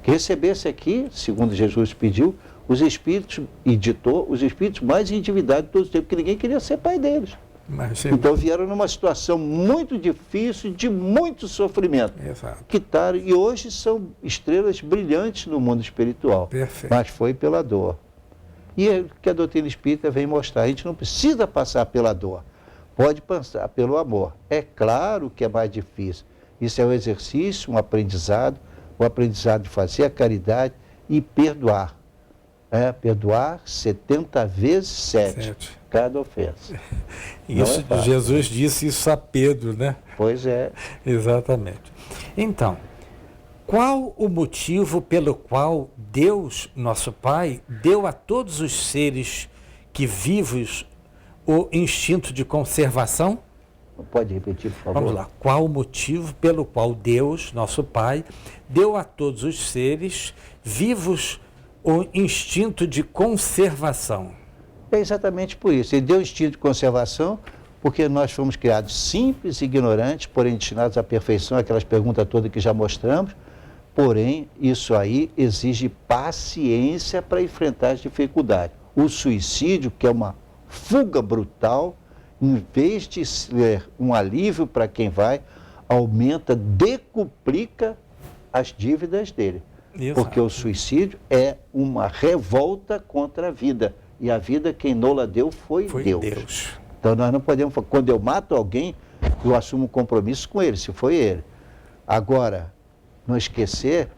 que recebesse aqui, segundo Jesus pediu, os espíritos, e ditou, os espíritos mais endividados de todos os tempos, porque ninguém queria ser pai deles. Então vieram numa situação muito difícil, de muito sofrimento. Exato. E hoje são estrelas brilhantes no mundo espiritual. Perfeito. Mas foi pela dor. E é o que a doutrina espírita vem mostrar. A gente não precisa passar pela dor. Pode passar pelo amor. É claro que é mais difícil. Isso é um exercício, um aprendizado de fazer a caridade e perdoar. Perdoar 70 vezes 7. Cada ofensa. Isso, Jesus disse isso a Pedro, né? Pois é. Exatamente. Então, qual o motivo pelo qual Deus, nosso Pai, deu a todos os seres que vivos o instinto de conservação? Pode repetir, por favor? Vamos lá. Qual o motivo pelo qual Deus, nosso Pai, deu a todos os seres vivos o instinto de conservação? É exatamente por isso. Ele deu o instinto de conservação porque nós fomos criados simples e ignorantes, porém destinados à perfeição, aquelas perguntas todas que já mostramos. Porém, isso aí exige paciência para enfrentar as dificuldades. O suicídio, que é uma fuga brutal, em vez de ser um alívio para quem vai, aumenta, decuplica as dívidas dele. Exato. Porque o suicídio é uma revolta contra a vida. E a vida, quem não deu foi Deus. Então nós não podemos, quando eu mato alguém, eu assumo um compromisso com ele, se foi ele. Agora, não esquecer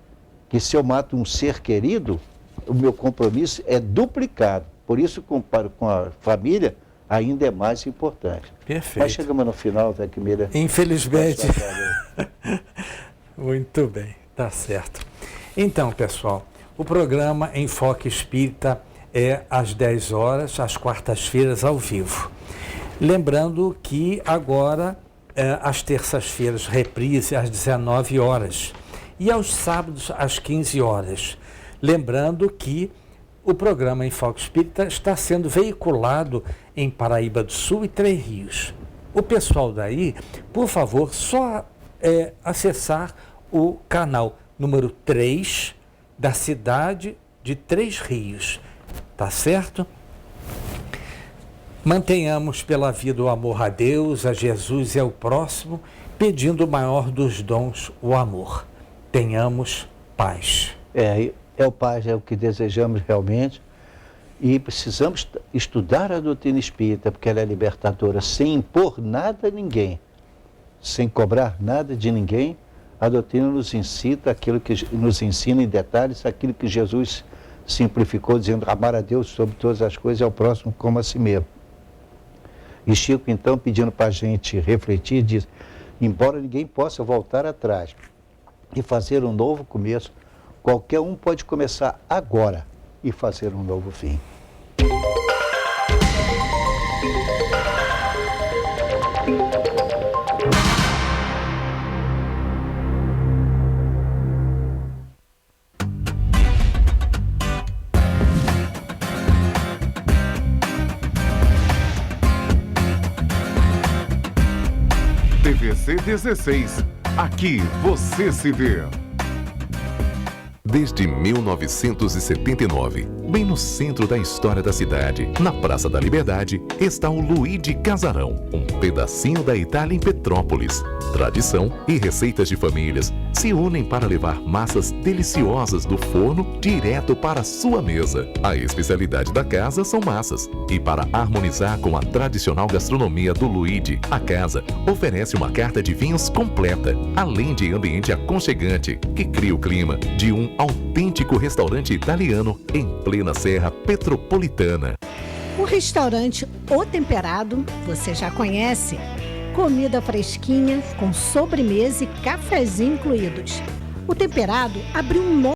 que se eu mato um ser querido, o meu compromisso é duplicado. Por isso, com a família, ainda é mais importante. Perfeito. Mas chegamos no final, Zé Quimira. Infelizmente. Muito bem, tá certo. Então, pessoal, o programa Enfoque Espírita é às 10 horas, às quartas-feiras, ao vivo. Lembrando que agora, às terças-feiras, reprise às 19 horas e aos sábados, às 15 horas. Lembrando que o programa Enfoque Espírita está sendo veiculado em Paraíba do Sul e Três Rios. O pessoal daí, por favor, só acessar o canal número 3 da cidade de Três Rios. Tá certo? Mantenhamos pela vida o amor a Deus, a Jesus e ao próximo, pedindo o maior dos dons, o amor. Tenhamos paz. O paz é o que desejamos realmente. E precisamos estudar a doutrina espírita, porque ela é libertadora, sem impor nada a ninguém, sem cobrar nada de ninguém. A doutrina nos ensina em detalhes aquilo que Jesus simplificou, dizendo amar a Deus sobre todas as coisas e ao próximo como a si mesmo. E Chico, então, pedindo para a gente refletir, diz, embora ninguém possa voltar atrás e fazer um novo começo, qualquer um pode começar agora e fazer um novo fim. TVC 16. Aqui você se vê. Desde 1979, bem no centro da história da cidade, na Praça da Liberdade, está o Luigi Casarão, um pedacinho da Itália em Petrópolis. Tradição e receitas de famílias se unem para levar massas deliciosas do forno direto para a sua mesa. A especialidade da casa são massas. E para harmonizar com a tradicional gastronomia do Luigi, a casa oferece uma carta de vinhos completa, além de ambiente aconchegante, que cria o clima de um autêntico restaurante italiano em plena Serra Petropolitana. O restaurante O Temperado, você já conhece? Comida fresquinha, com sobremesa e cafezinho incluídos. O Temperado abriu um novo